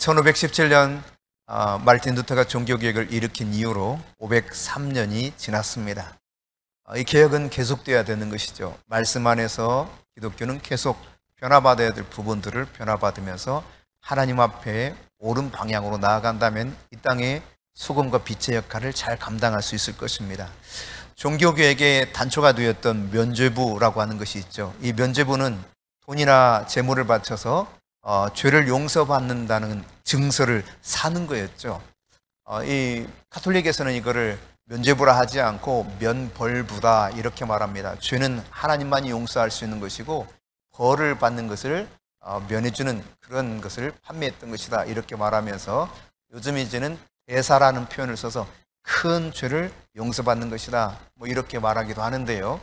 1517년 말틴 루터가 종교개혁을 일으킨 이후로 503년이 지났습니다. 이 개혁은 계속돼야 되는 것이죠. 말씀 안에서 기독교는 계속 변화받아야 될 부분들을 변화받으면서 하나님 앞에 옳은 방향으로 나아간다면 이 땅에 소금과 빛의 역할을 잘 감당할 수 있을 것입니다. 종교개혁의 단초가 되었던 면죄부라고 하는 것이 있죠. 이 면죄부는 돈이나 재물을 바쳐서 죄를 용서받는다는 증서를 사는 거였죠. 이 가톨릭에서는 이거를 면죄부라 하지 않고 면벌부다 이렇게 말합니다. 죄는 하나님만이 용서할 수 있는 것이고 벌을 받는 것을 면해주는 그런 것을 판매했던 것이다 이렇게 말하면서 요즘 이제는 대사라는 표현을 써서 큰 죄를 용서받는 것이다 뭐 이렇게 말하기도 하는데요.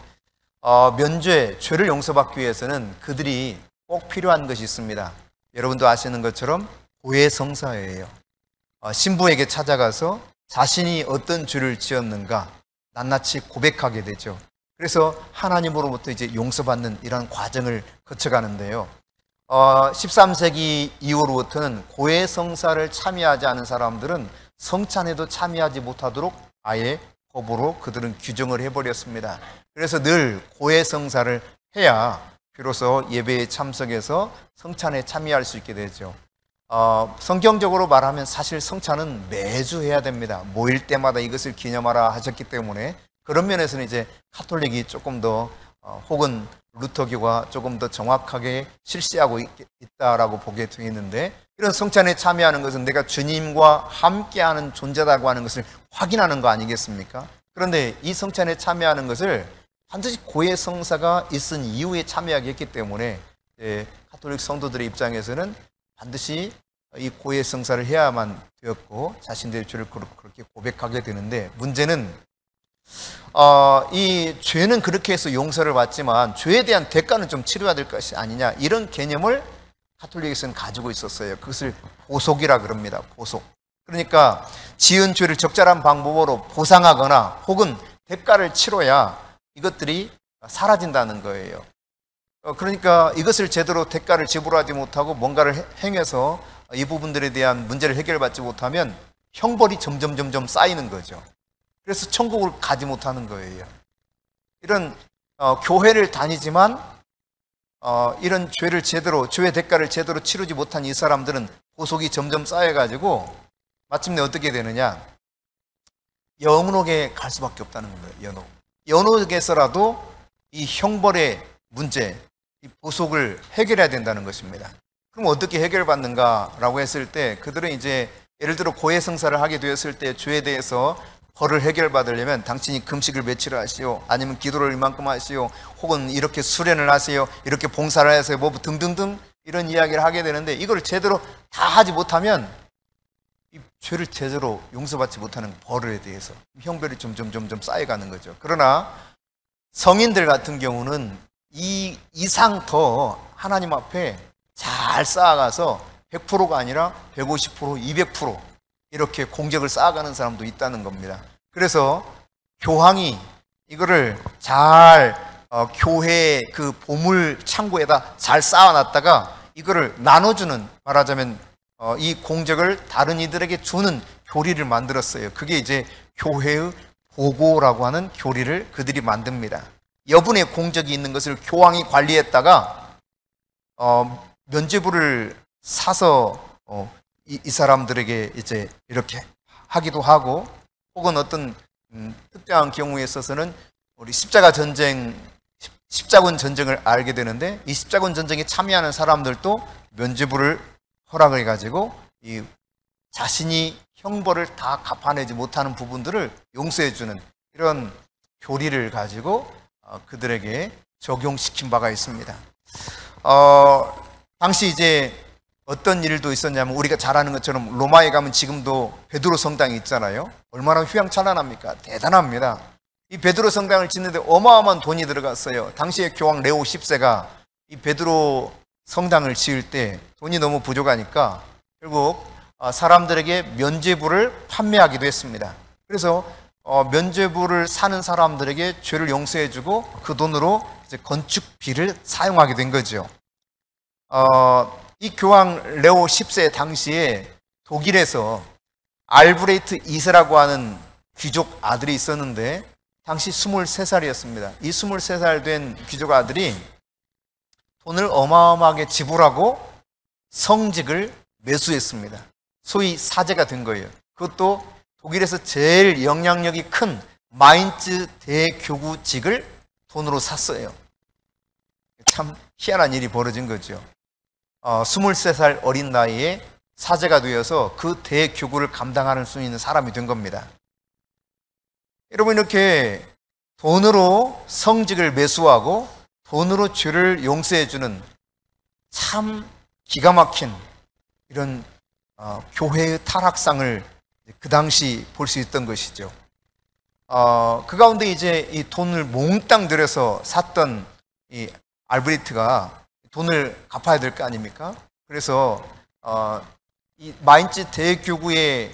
면죄, 죄를 용서받기 위해서는 그들이 꼭 필요한 것이 있습니다. 여러분도 아시는 것처럼 고해성사예요. 신부에게 찾아가서 자신이 어떤 죄를 지었는가 낱낱이 고백하게 되죠. 그래서 하나님으로부터 이제 용서받는 이런 과정을 거쳐가는데요. 13세기 이후로부터는 고해성사를 참여하지 않은 사람들은 성찬에도 참여하지 못하도록 아예 법으로 그들은 규정을 해버렸습니다. 그래서 늘 고해성사를 해야 비로소 예배에 참석해서 성찬에 참여할 수 있게 되죠. 성경적으로 말하면 사실 성찬은 매주 해야 됩니다. 모일 때마다 이것을 기념하라 하셨기 때문에 그런 면에서는 이제 카톨릭이 조금 더 혹은 루터교가 조금 더 정확하게 실시하고 있다라고 보게 되겠는데, 이런 성찬에 참여하는 것은 내가 주님과 함께하는 존재다고 하는 것을 확인하는 거 아니겠습니까? 그런데 이 성찬에 참여하는 것을 반드시 고해성사가 있은 이후에 참여하게 했기 때문에 가톨릭 성도들의 입장에서는 반드시 이 고해성사를 해야만 되었고 자신들의 죄를 그렇게 고백하게 되는데, 문제는 이 죄는 그렇게 해서 용서를 받지만 죄에 대한 대가는 좀 치러야 될 것이 아니냐, 이런 개념을 가톨릭에서는 가지고 있었어요. 그것을 보속이라 그럽니다. 보속. 그러니까 지은 죄를 적절한 방법으로 보상하거나 혹은 대가를 치러야 이것들이 사라진다는 거예요. 그러니까 이것을 제대로 대가를 지불하지 못하고 뭔가를 행해서 이 부분들에 대한 문제를 해결받지 못하면 형벌이 점점 쌓이는 거죠. 그래서 천국을 가지 못하는 거예요. 이런 교회를 다니지만 이런 죄의 대가를 제대로 치르지 못한 이 사람들은 보속이 점점 쌓여가지고 마침내 어떻게 되느냐, 연옥에 갈 수밖에 없다는 거예요. 연옥에서라도 이 형벌의 문제, 이 보속을 해결해야 된다는 것입니다. 그럼 어떻게 해결받는가라고 했을 때, 그들은 이제 예를 들어 고해성사를 하게 되었을 때 죄에 대해서 벌을 해결받으려면 당신이 금식을 며칠 하시오, 아니면 기도를 이만큼 하시오, 혹은 이렇게 수련을 하세요, 이렇게 봉사를 하세요, 뭐 등등등 이런 이야기를 하게 되는데, 이걸 제대로 다 하지 못하면 이 죄를 제대로 용서받지 못하는 벌에 대해서 형벌이 점점 쌓여가는 거죠. 그러나 성인들 같은 경우는 이 이상 더 하나님 앞에 잘 쌓아가서 100%가 아니라 150%, 200% 이렇게 공적을 쌓아가는 사람도 있다는 겁니다. 그래서 교황이 이거를 잘 교회 그 보물 창고에다 잘 쌓아놨다가 이거를 나눠주는, 말하자면 이 공적을 다른 이들에게 주는 교리를 만들었어요. 그게 이제 교회의 보고라고 하는 교리를 그들이 만듭니다. 여분의 공적이 있는 것을 교황이 관리했다가 면죄부를 사서 이 사람들에게 이제 이렇게 하기도 하고, 혹은 어떤 특정한 경우에 있어서는 우리 십자군 전쟁을 알게 되는데, 이 십자군 전쟁에 참여하는 사람들도 면죄부를 허락을 해가지고 이 자신이 형벌을 다 갚아내지 못하는 부분들을 용서해주는 이런 교리를 가지고 그들에게 적용시킨 바가 있습니다. 당시 이제 어떤 일도 있었냐면, 우리가 잘 아는 것처럼 로마에 가면 지금도 베드로 성당이 있잖아요. 얼마나 휘황찬란합니까? 대단합니다. 이 베드로 성당을 짓는데 어마어마한 돈이 들어갔어요. 당시에 교황 레오 10세가 이 베드로 성당을 지을 때 돈이 너무 부족하니까 결국 사람들에게 면죄부를 판매하기도 했습니다. 그래서 면죄부를 사는 사람들에게 죄를 용서해주고 그 돈으로 이제 건축비를 사용하게 된 거죠. 이 교황 레오 10세 당시에 독일에서 알브레이트 2세라고 하는 귀족 아들이 있었는데 당시 23살이었습니다. 이 23살 된 귀족 아들이 돈을 어마어마하게 지불하고 성직을 매수했습니다. 소위 사제가 된 거예요. 그것도 독일에서 제일 영향력이 큰 마인츠 대교구직을 돈으로 샀어요. 참 희한한 일이 벌어진 거죠. 23살 어린 나이에 사제가 되어서 그 대교구를 감당할 수 있는 사람이 된 겁니다. 여러분, 이렇게 돈으로 성직을 매수하고 돈으로 죄를 용서해주는 참 기가 막힌 이런 교회의 타락상을 그 당시 볼 수 있던 것이죠. 그 가운데 이제 이 돈을 몽땅 들여서 샀던 이 알브레이트가 돈을 갚아야 될 거 아닙니까? 그래서 이 마인츠 대교구의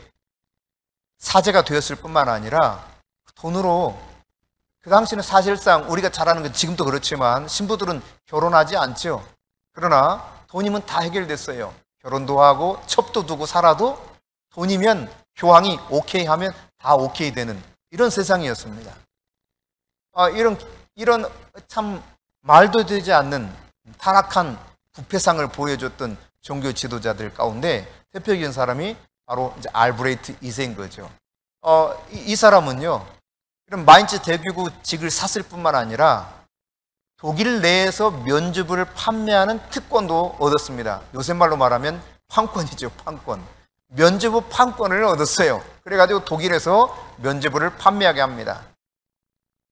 사제가 되었을 뿐만 아니라 돈으로, 그 당시는 사실상 우리가 잘 아는 건 지금도 그렇지만 신부들은 결혼하지 않죠. 그러나 돈이면 다 해결됐어요. 결혼도 하고 첩도 두고 살아도 돈이면 교황이 오케이 하면 다 오케이 되는 이런 세상이었습니다. 이런 참 말도 되지 않는 타락한 부패상을 보여줬던 종교 지도자들 가운데 대표적인 사람이 바로 이제 알브레이트 2세인 거죠. 이 사람은요, 이런 마인츠 대교구직을 샀을 뿐만 아니라 독일 내에서 면죄부를 판매하는 특권도 얻었습니다. 요새 말로 말하면 판권이죠, 판권. 면죄부 판권을 얻었어요. 그래가지고 독일에서 면죄부를 판매하게 합니다.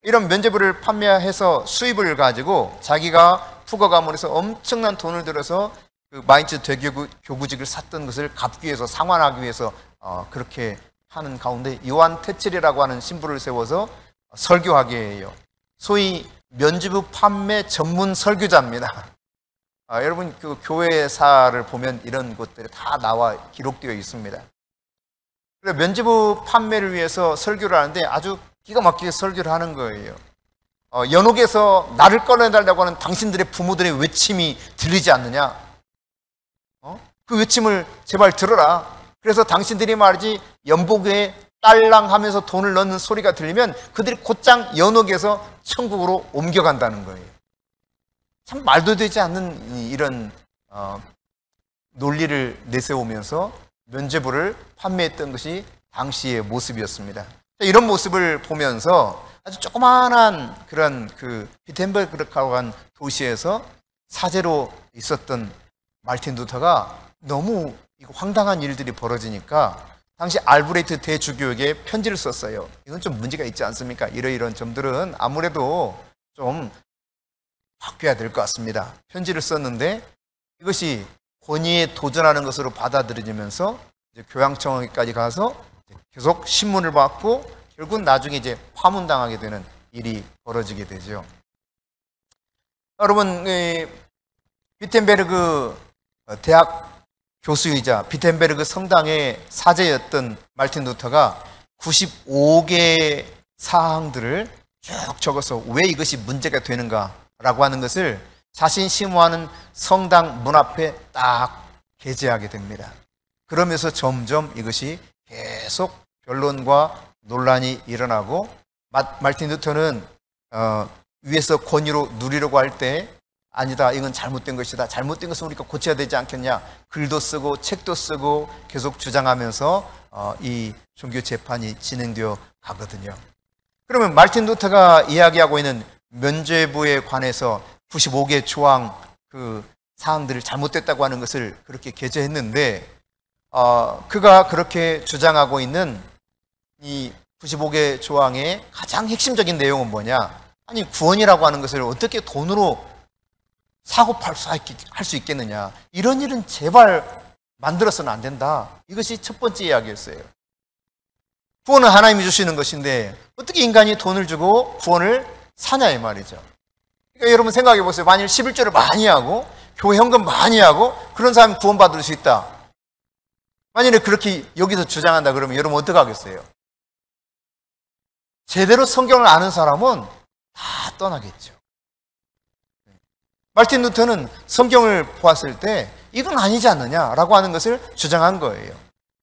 이런 면죄부를 판매해서 수입을 가지고 자기가 투거 가문에서 엄청난 돈을 들여서 그 마인츠 대교구직을 샀던 것을 갚기 위해서, 상환하기 위해서 그렇게 하는 가운데 요한 테첼이라고 하는 신부를 세워서 설교하게 해요. 소위 면죄부 판매 전문 설교자입니다. 여러분, 그 교회사를 보면 이런 것들이 다 나와 기록되어 있습니다. 그래서 면죄부 판매를 위해서 설교를 하는데 아주 기가 막히게 설교를 하는 거예요. 연옥에서 나를 꺼내달라고 하는 당신들의 부모들의 외침이 들리지 않느냐? 그 외침을 제발 들어라. 그래서 당신들이 말이지 연복에 딸랑 하면서 돈을 넣는 소리가 들리면 그들이 곧장 연옥에서 천국으로 옮겨간다는 거예요. 참 말도 되지 않는 이런 논리를 내세우면서 면죄부를 판매했던 것이 당시의 모습이었습니다. 이런 모습을 보면서 아주 조그마한 그런 그 비텐베르크라고 한 도시에서 사제로 있었던 마르틴 루터가 너무 황당한 일들이 벌어지니까 당시 알브레이트 대주교에게 편지를 썼어요. 이건 좀 문제가 있지 않습니까? 이런 점들은 아무래도 좀 바뀌어야 될 것 같습니다. 편지를 썼는데 이것이 권위에 도전하는 것으로 받아들여지면서 이제 교황청에까지 가서 계속 신문을 받고 결국 나중에 이제 파문당하게 되는 일이 벌어지게 되죠. 여러분, 비텐베르그 대학 교수이자 비텐베르그 성당의 사제였던 마르틴 루터가 95개의 사항들을 쭉 적어서 왜 이것이 문제가 되는가라고 하는 것을 자신 심호하는 성당 문 앞에 딱 게재하게 됩니다. 그러면서 점점 이것이 계속 변론과 논란이 일어나고 마르틴 루터는 위에서 권위로 누리려고 할 때 아니다, 이건 잘못된 것이다, 잘못된 것은 우리가 고쳐야 되지 않겠냐, 글도 쓰고 책도 쓰고 계속 주장하면서 이 종교 재판이 진행되어 가거든요. 그러면 마르틴 루터가 이야기하고 있는 면죄부에 관해서 95개 조항 그 사항들을 잘못됐다고 하는 것을 그렇게 게재했는데 그가 그렇게 주장하고 있는 이 95개 조항의 가장 핵심적인 내용은 뭐냐? 아니, 구원이라고 하는 것을 어떻게 돈으로 사고 팔 수 있겠느냐? 이런 일은 제발 만들어서는 안 된다. 이것이 첫 번째 이야기였어요. 구원은 하나님이 주시는 것인데 어떻게 인간이 돈을 주고 구원을 사냐 이 말이죠. 그러니까 여러분 생각해 보세요. 만일 11조를 많이 하고 교회 헌금 많이 하고 그런 사람이 구원받을 수 있다. 만일에 그렇게 여기서 주장한다 그러면 여러분 어떻게 하겠어요? 제대로 성경을 아는 사람은 다 떠나겠죠. 마르틴 루터는 성경을 보았을 때 이건 아니지 않느냐라고 하는 것을 주장한 거예요.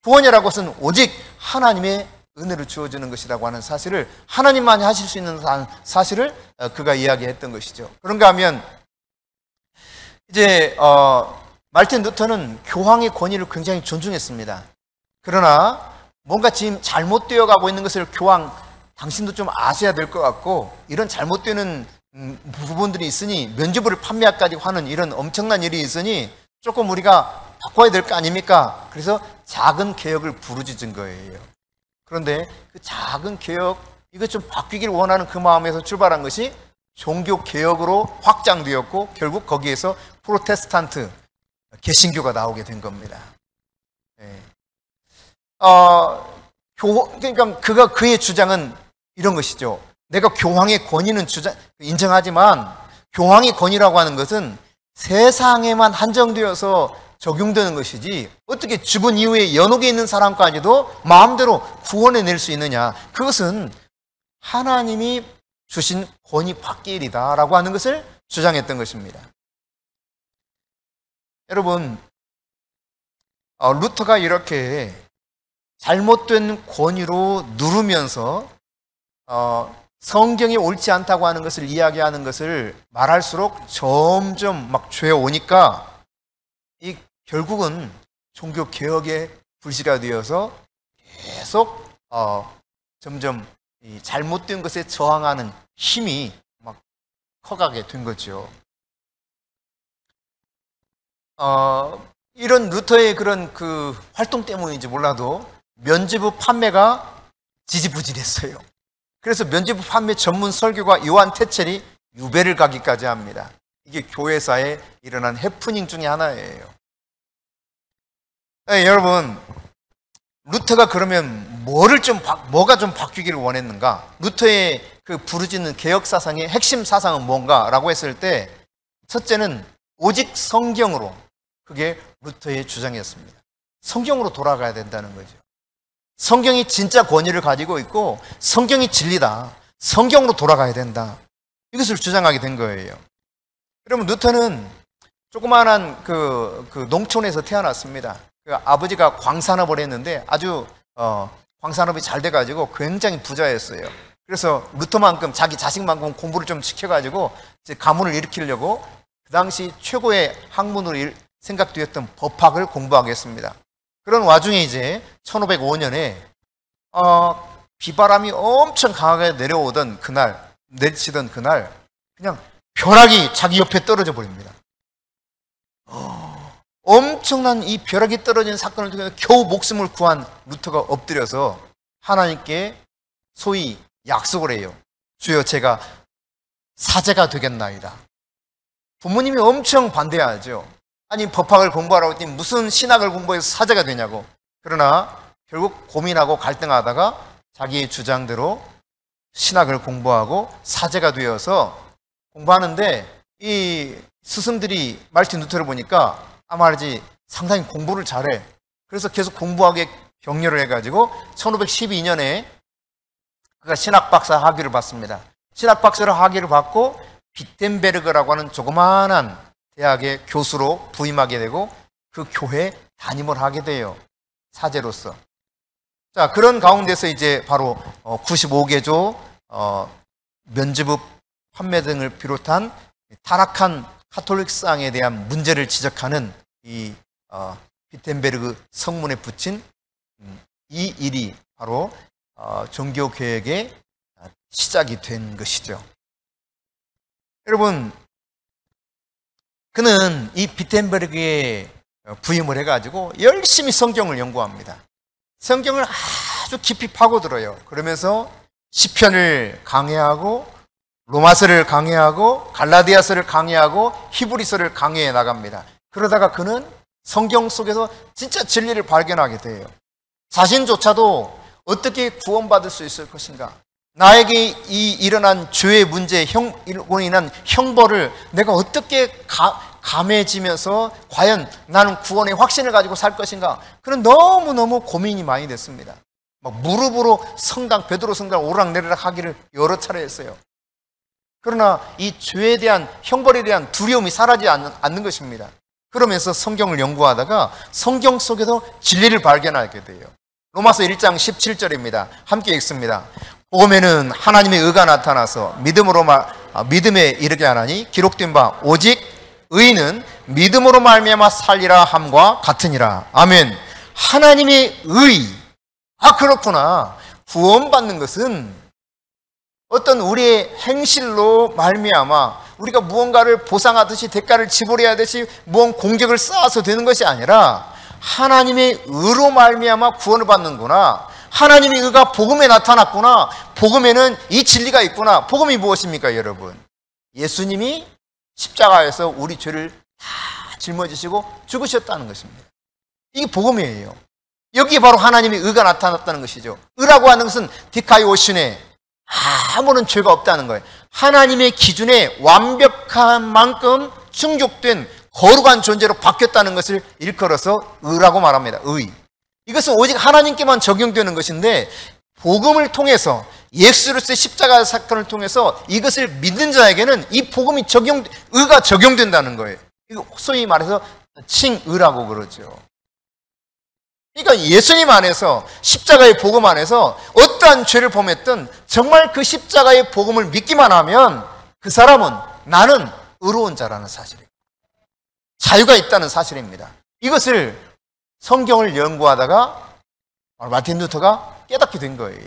구원이라는 것은 오직 하나님의 은혜를 주어주는 것이라고 하는 사실을, 하나님만이 하실 수 있는 사실을 그가 이야기했던 것이죠. 그런가 하면 이제 말틴 루터는 교황의 권위를 굉장히 존중했습니다. 그러나 뭔가 지금 잘못되어 가고 있는 것을 교황 당신도 좀 아셔야 될 것 같고, 이런 잘못되는 부분들이 있으니 면죄부를 판매하기까지 하는 이런 엄청난 일이 있으니 조금 우리가 바꿔야 될 거 아닙니까? 그래서 작은 개혁을 부르짖은 거예요. 그런데 그 작은 개혁, 이거 좀 바뀌기를 원하는 그 마음에서 출발한 것이 종교 개혁으로 확장되었고, 결국 거기에서 프로테스탄트 개신교가 나오게 된 겁니다. 네. 그러니까 그의 주장은 이런 것이죠. 내가 교황의 권위는 인정하지만 교황의 권위라고 하는 것은 세상에만 한정되어서 적용되는 것이지, 어떻게 죽은 이후에 연옥에 있는 사람까지도 마음대로 구원해낼 수 있느냐. 그것은 하나님이 주신 권위 밖의 일이다라고 하는 것을 주장했던 것입니다. 여러분, 루터가 이렇게 잘못된 권위로 누르면서 성경이 옳지 않다고 하는 것을 이야기하는 것을 말할수록 점점 막 죄어오니까 이 결국은 종교 개혁의 불씨가 되어서 계속 점점 이 잘못된 것에 저항하는 힘이 막 커가게 된 거죠. 이런 루터의 그런 그 활동 때문인지 몰라도 면죄부 판매가 지지부진했어요. 그래서 면죄부 판매 전문 설교가 요한 테첼이 유배를 가기까지 합니다. 이게 교회사에 일어난 해프닝 중에 하나예요. 네, 여러분, 루터가 그러면 뭐가 좀 바뀌기를 원했는가? 루터의 그 부르짖는 개혁 사상의 핵심 사상은 뭔가라고 했을 때, 첫째는 오직 성경으로, 그게 루터의 주장이었습니다. 성경으로 돌아가야 된다는 거죠. 성경이 진짜 권위를 가지고 있고 성경이 진리다. 성경으로 돌아가야 된다. 이것을 주장하게 된 거예요. 여러분, 루터는 조그마한 그 농촌에서 태어났습니다. 그 아버지가 광산업을 했는데 아주 광산업이 잘 돼가지고 굉장히 부자였어요. 그래서 루터만큼 자기 자식만큼 공부를 좀 시켜가지고 이제 가문을 일으키려고 그 당시 최고의 학문으로 생각되었던 법학을 공부하겠습니다. 그런 와중에 이제 1505년에 비바람이 엄청 강하게 내리치던 그날 그냥 벼락이 자기 옆에 떨어져 버립니다. 엄청난 이 벼락이 떨어진 사건을 통해서 겨우 목숨을 구한 루터가 엎드려서 하나님께 소위 약속을 해요. 주여, 제가 사제가 되겠나이다. 부모님이 엄청 반대하죠. 아니, 법학을 공부하라고 했더니 무슨 신학을 공부해서 사제가 되냐고. 그러나 결국 고민하고 갈등하다가 자기의 주장대로 신학을 공부하고 사제가 되어서 공부하는데, 이 스승들이 말틴 루터를 보니까 말이지 상당히 공부를 잘해. 그래서 계속 공부하게 격려를 해가지고 1512년에 그가 신학박사 학위를 받습니다. 신학박사를 학위를 받고 비텐베르그라고 하는 조그마한 대학의 교수로 부임하게 되고 그 교회에 담임을 하게 돼요. 사제로서. 자, 그런 가운데서 이제 바로 95개조 면죄부 판매 등을 비롯한 타락한 카톨릭상에 대한 문제를 지적하는 이 비텐베르그 성문에 붙인 이 일이 바로 종교개혁의 시작이 된 것이죠. 여러분, 그는 이 비텐베르그에 부임을 해가지고 열심히 성경을 연구합니다. 성경을 아주 깊이 파고들어요. 그러면서 시편을 강해하고 로마서를 강해하고 갈라디아서를 강해하고 히브리서를 강해해 나갑니다. 그러다가 그는 성경 속에서 진짜 진리를 발견하게 돼요. 자신조차도 어떻게 구원받을 수 있을 것인가? 나에게 이 일어난 죄의 문제, 로 인한 형벌을 내가 어떻게 감해지면서 과연 나는 구원의 확신을 가지고 살 것인가? 그는 너무너무 고민이 많이 됐습니다. 막 무릎으로 베드로 성당 오르락내리락 하기를 여러 차례 했어요. 그러나 이 죄에 대한 형벌에 대한 두려움이 사라지지 않는 것입니다. 그러면서 성경을 연구하다가 성경 속에서 진리를 발견하게 돼요. 로마서 1장 17절입니다. 함께 읽습니다. 복음에는 하나님의 의가 나타나서 믿음에 이르게 하나니 기록된 바 오직 의는 믿음으로 말미암아 살리라 함과 같으니라. 아멘. 하나님의 의. 그렇구나. 구원받는 것은 어떤 우리의 행실로 말미암아 우리가 무언가를 보상하듯이 대가를 지불해야 하듯이 무언 공격을 쌓아서 되는 것이 아니라 하나님의 의로 말미암아 구원을 받는구나. 하나님의 의가 복음에 나타났구나. 복음에는 이 진리가 있구나. 복음이 무엇입니까, 여러분? 예수님이 십자가에서 우리 죄를 다 짊어지시고 죽으셨다는 것입니다. 이게 복음이에요. 여기에 바로 하나님의 의가 나타났다는 것이죠. 의라고 하는 것은 디카이오시네, 아무런 죄가 없다는 거예요. 하나님의 기준에 완벽한 만큼 충족된 거룩한 존재로 바뀌었다는 것을 일컬어서 의라고 말합니다. 의. 이것은 오직 하나님께만 적용되는 것인데 복음을 통해서 예수로서의 십자가 사건을 통해서 이것을 믿는 자에게는 이 복음이 의가 적용된다는 거예요. 이거 소위 말해서 칭의라고 그러죠. 그러니까 예수님 안에서 십자가의 복음 안에서 어떠한 죄를 범했든 정말 그 십자가의 복음을 믿기만 하면 그 사람은 나는 의로운 자라는 사실이에요. 자유가 있다는 사실입니다. 이것을 성경을 연구하다가 마틴 루터가 깨닫게 된 거예요.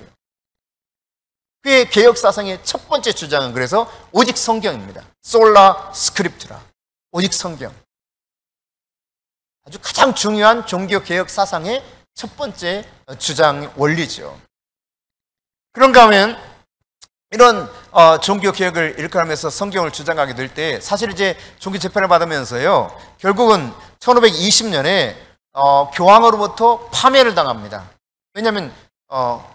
그의 개혁사상의 첫 번째 주장은 그래서 오직 성경입니다. 솔라 스크립트라. 오직 성경. 아주 가장 중요한 종교개혁 사상의 첫 번째 주장 원리죠. 그런가 하면 이런 종교개혁을 일컬으면서 성경을 주장하게 될 때 사실 이제 종교재판을 받으면서요 결국은 1520년에 교황으로부터 파면을 당합니다. 왜냐하면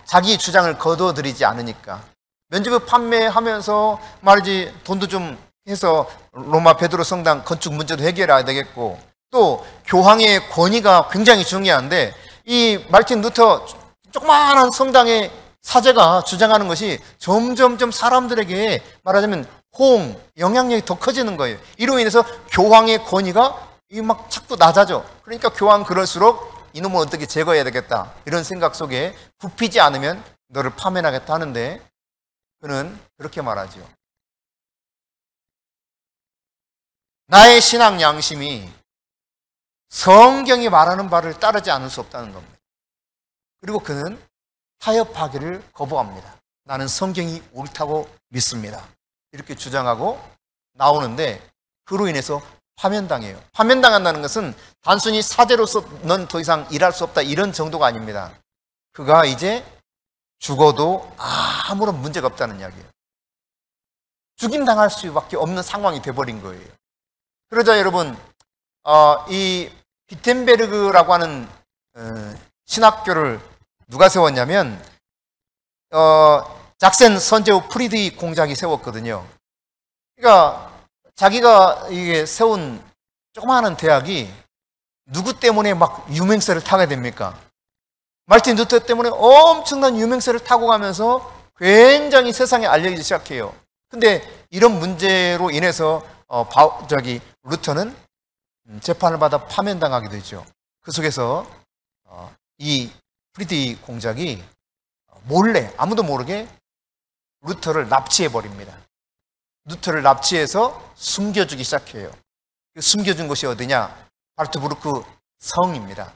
자기 주장을 거둬들이지 않으니까. 면죄부 판매하면서 말이지 돈도 좀 해서 로마 베드로 성당 건축 문제도 해결해야 되겠고, 또 교황의 권위가 굉장히 중요한데 이 마르틴 루터 조그마한 성당의 사제가 주장하는 것이 점점점 사람들에게 말하자면 영향력이 더 커지는 거예요. 이로 인해서 교황의 권위가 막 자꾸 낮아져. 그러니까 교황 그럴수록 이놈을 어떻게 제거해야 되겠다 이런 생각 속에 굽히지 않으면 너를 파면하겠다 하는데 그는 그렇게 말하죠. 나의 신앙 양심이 성경이 말하는 바를 따르지 않을 수 없다는 겁니다. 그리고 그는 타협하기를 거부합니다. 나는 성경이 옳다고 믿습니다. 이렇게 주장하고 나오는데 그로 인해서 파면당해요. 파면당한다는 것은 단순히 사제로서 넌 더 이상 일할 수 없다 이런 정도가 아닙니다. 그가 이제 죽어도 아무런 문제가 없다는 이야기예요. 죽임당할 수밖에 없는 상황이 돼버린 거예요. 그러자 여러분 이 비텐베르그라고 하는 신학교를 누가 세웠냐면 작센 선제후 프리드리 공작이 세웠거든요. 그러니까 자기가 이게 세운 조그마한 대학이 누구 때문에 막 유명세를 타게 됩니까? 마르틴 루터 때문에 엄청난 유명세를 타고 가면서 굉장히 세상에 알려지기 시작해요. 근데 이런 문제로 인해서 루터는 재판을 받아 파면당하게 되죠. 그 속에서 이 프리드리 공작이 몰래 아무도 모르게 루터를 납치해버립니다. 루터를 납치해서 숨겨주기 시작해요. 숨겨준 곳이 어디냐? 바르트부르크 성입니다.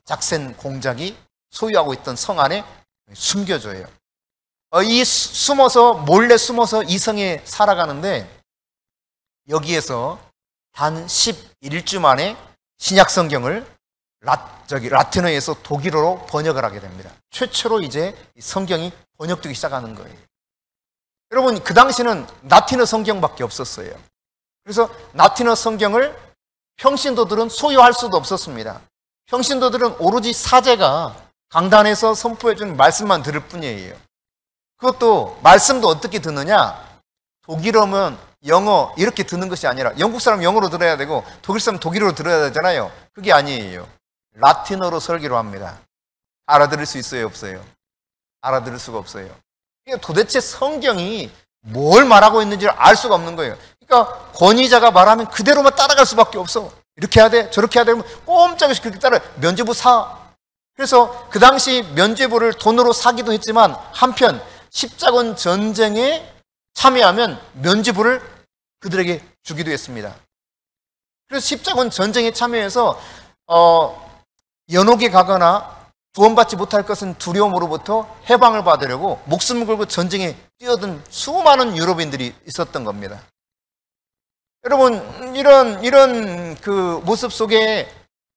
작센 공작이 소유하고 있던 성 안에 숨겨줘요. 몰래 숨어서 이 성에 살아가는데 여기에서 단 11주 만에 신약 성경을 라틴어에서 독일어로 번역을 하게 됩니다. 최초로 이제 성경이 번역되기 시작하는 거예요. 여러분 그 당시는 라틴어 성경밖에 없었어요. 그래서 라틴어 성경을 평신도들은 소유할 수도 없었습니다. 평신도들은 오로지 사제가 강단에서 선포해준 말씀만 들을 뿐이에요. 그것도 말씀도 어떻게 듣느냐? 독일어면 영어 이렇게 듣는 것이 아니라 영국 사람 영어로 들어야 되고 독일 사람 독일어로 들어야 되잖아요. 그게 아니에요. 라틴어로 설교를 합니다. 알아들을 수 있어요, 없어요? 알아들을 수가 없어요. 그러니까 도대체 성경이 뭘 말하고 있는지를 알 수가 없는 거예요. 그러니까 권위자가 말하면 그대로만 따라갈 수밖에 없어. 이렇게 해야 돼, 저렇게 해야 돼. 꼼짝없이 그렇게 따라 면죄부 사. 그래서 그 당시 면죄부를 돈으로 사기도 했지만 한편 십자군 전쟁에 참여하면 면죄부를 그들에게 주기도 했습니다. 그래서 십자군 전쟁에 참여해서 연옥에 가거나 구원받지 못할 것은 두려움으로부터 해방을 받으려고 목숨을 걸고 전쟁에 뛰어든 수많은 유럽인들이 있었던 겁니다. 여러분, 이런 그 모습 속에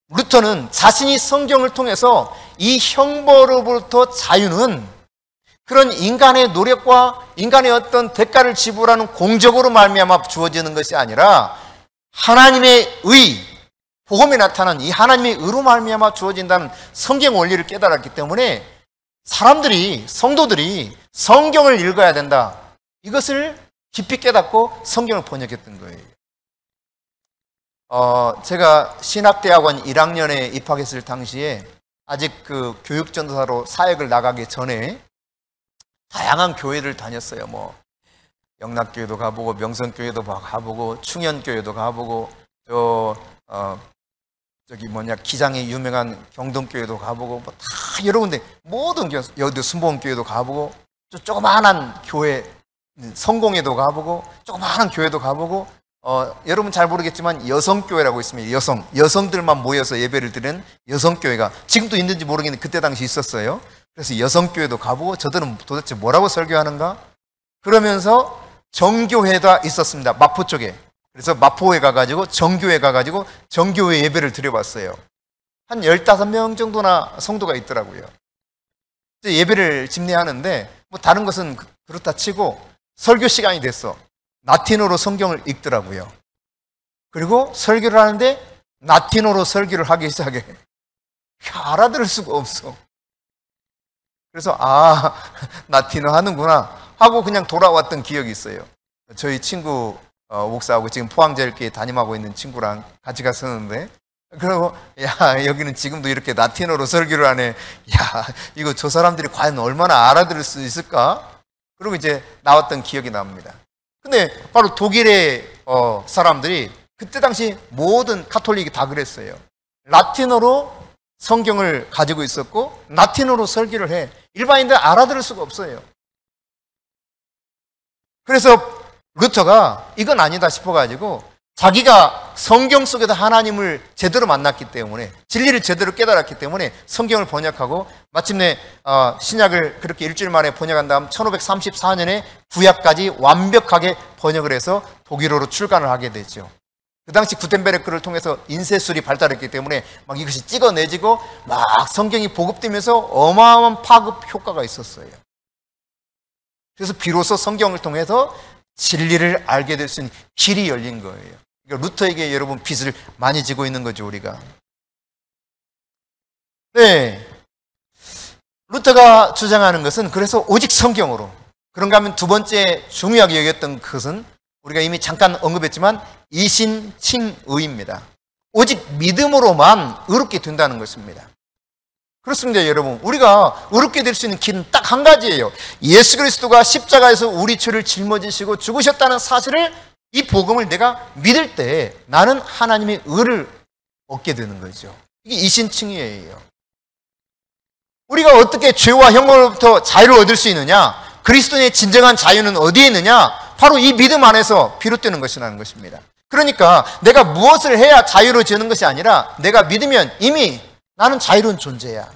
루터는 자신이 성경을 통해서 이 형벌로부터 자유는 그런 인간의 노력과 인간의 어떤 대가를 지불하는 공적으로 말미암아 주어지는 것이 아니라 하나님의 의, 복음에 나타난 이 하나님의 의로 말미암아 주어진다는 성경 원리를 깨달았기 때문에 사람들이, 성도들이 성경을 읽어야 된다. 이것을 깊이 깨닫고 성경을 번역했던 거예요. 제가 신학대학원 1학년에 입학했을 당시에 아직 그 교육전도사로 사역을 나가기 전에 다양한 교회를 다녔어요. 뭐 영락교회도 가보고 명성교회도 가보고 충현교회도 가보고 기장이 유명한 경동교회도 가보고 뭐 다 여러 군데 모든 교회, 여기 순복음교회도 가보고 조그마한 교회 성공회도 가보고 조그마한 교회도 가보고 여러분 잘 모르겠지만 여성교회라고 있습니다. 여성들만 모여서 예배를 드리는 여성교회가 지금도 있는지 모르겠는데 그때 당시 있었어요. 그래서 여성교회도 가보고 저들은 도대체 뭐라고 설교하는가? 그러면서 정교회가 있었습니다. 마포 쪽에. 그래서 마포에 가가지고 정교회 가가지고 정교회 예배를 드려봤어요. 한 15명 정도나 성도가 있더라고요. 예배를 집례하는데 뭐 다른 것은 그렇다 치고 설교 시간이 됐어. 라틴어로 성경을 읽더라고요. 그리고 설교를 하는데 라틴어로 설교를 하기 시작해. 알아들을 수가 없어. 그래서 라틴어 하는구나 하고 그냥 돌아왔던 기억이 있어요. 저희 친구 목사하고 지금 포항제일교회 담임하고 있는 친구랑 같이 갔었는데 그리고 여기는 지금도 이렇게 라틴어로 설교를 하네. 이거 저 사람들이 과연 얼마나 알아들을 수 있을까? 그리고 이제 나왔던 기억이 납니다. 근데 바로 독일의 사람들이 그때 당시 모든 카톨릭이 다 그랬어요. 라틴어로 성경을 가지고 있었고 라틴어로 설교를 해. 일반인들 알아들을 수가 없어요. 그래서 루터가 이건 아니다 싶어가지고 자기가 성경 속에서 하나님을 제대로 만났기 때문에 진리를 제대로 깨달았기 때문에 성경을 번역하고 마침내 신약을 그렇게 일주일 만에 번역한 다음 1534년에 구약까지 완벽하게 번역을 해서 독일어로 출간을 하게 되죠. 그 당시 구텐베르크를 통해서 인쇄술이 발달했기 때문에 막 이것이 찍어내지고 막 성경이 보급되면서 어마어마한 파급 효과가 있었어요. 그래서 비로소 성경을 통해서 진리를 알게 될 수 있는 길이 열린 거예요. 그러니까 루터에게 여러분 빚을 많이 지고 있는 거죠, 우리가. 네. 루터가 주장하는 것은 그래서 오직 성경으로. 그런가 하면 두 번째 중요하게 여겼던 것은 우리가 이미 잠깐 언급했지만 이신칭의입니다. 오직 믿음으로만 의롭게 된다는 것입니다. 그렇습니다, 여러분. 우리가 의롭게 될 수 있는 길은 딱 한 가지예요. 예수 그리스도가 십자가에서 우리 죄를 짊어지시고 죽으셨다는 사실을 이 복음을 내가 믿을 때 나는 하나님의 의를 얻게 되는 거죠. 이게 이신칭의예요. 우리가 어떻게 죄와 형벌로부터 자유를 얻을 수 있느냐? 그리스도의 진정한 자유는 어디에 있느냐? 바로 이 믿음 안에서 비롯되는 것이라는 것입니다. 그러니까 내가 무엇을 해야 자유로워지는 것이 아니라 내가 믿으면 이미 나는 자유로운 존재야.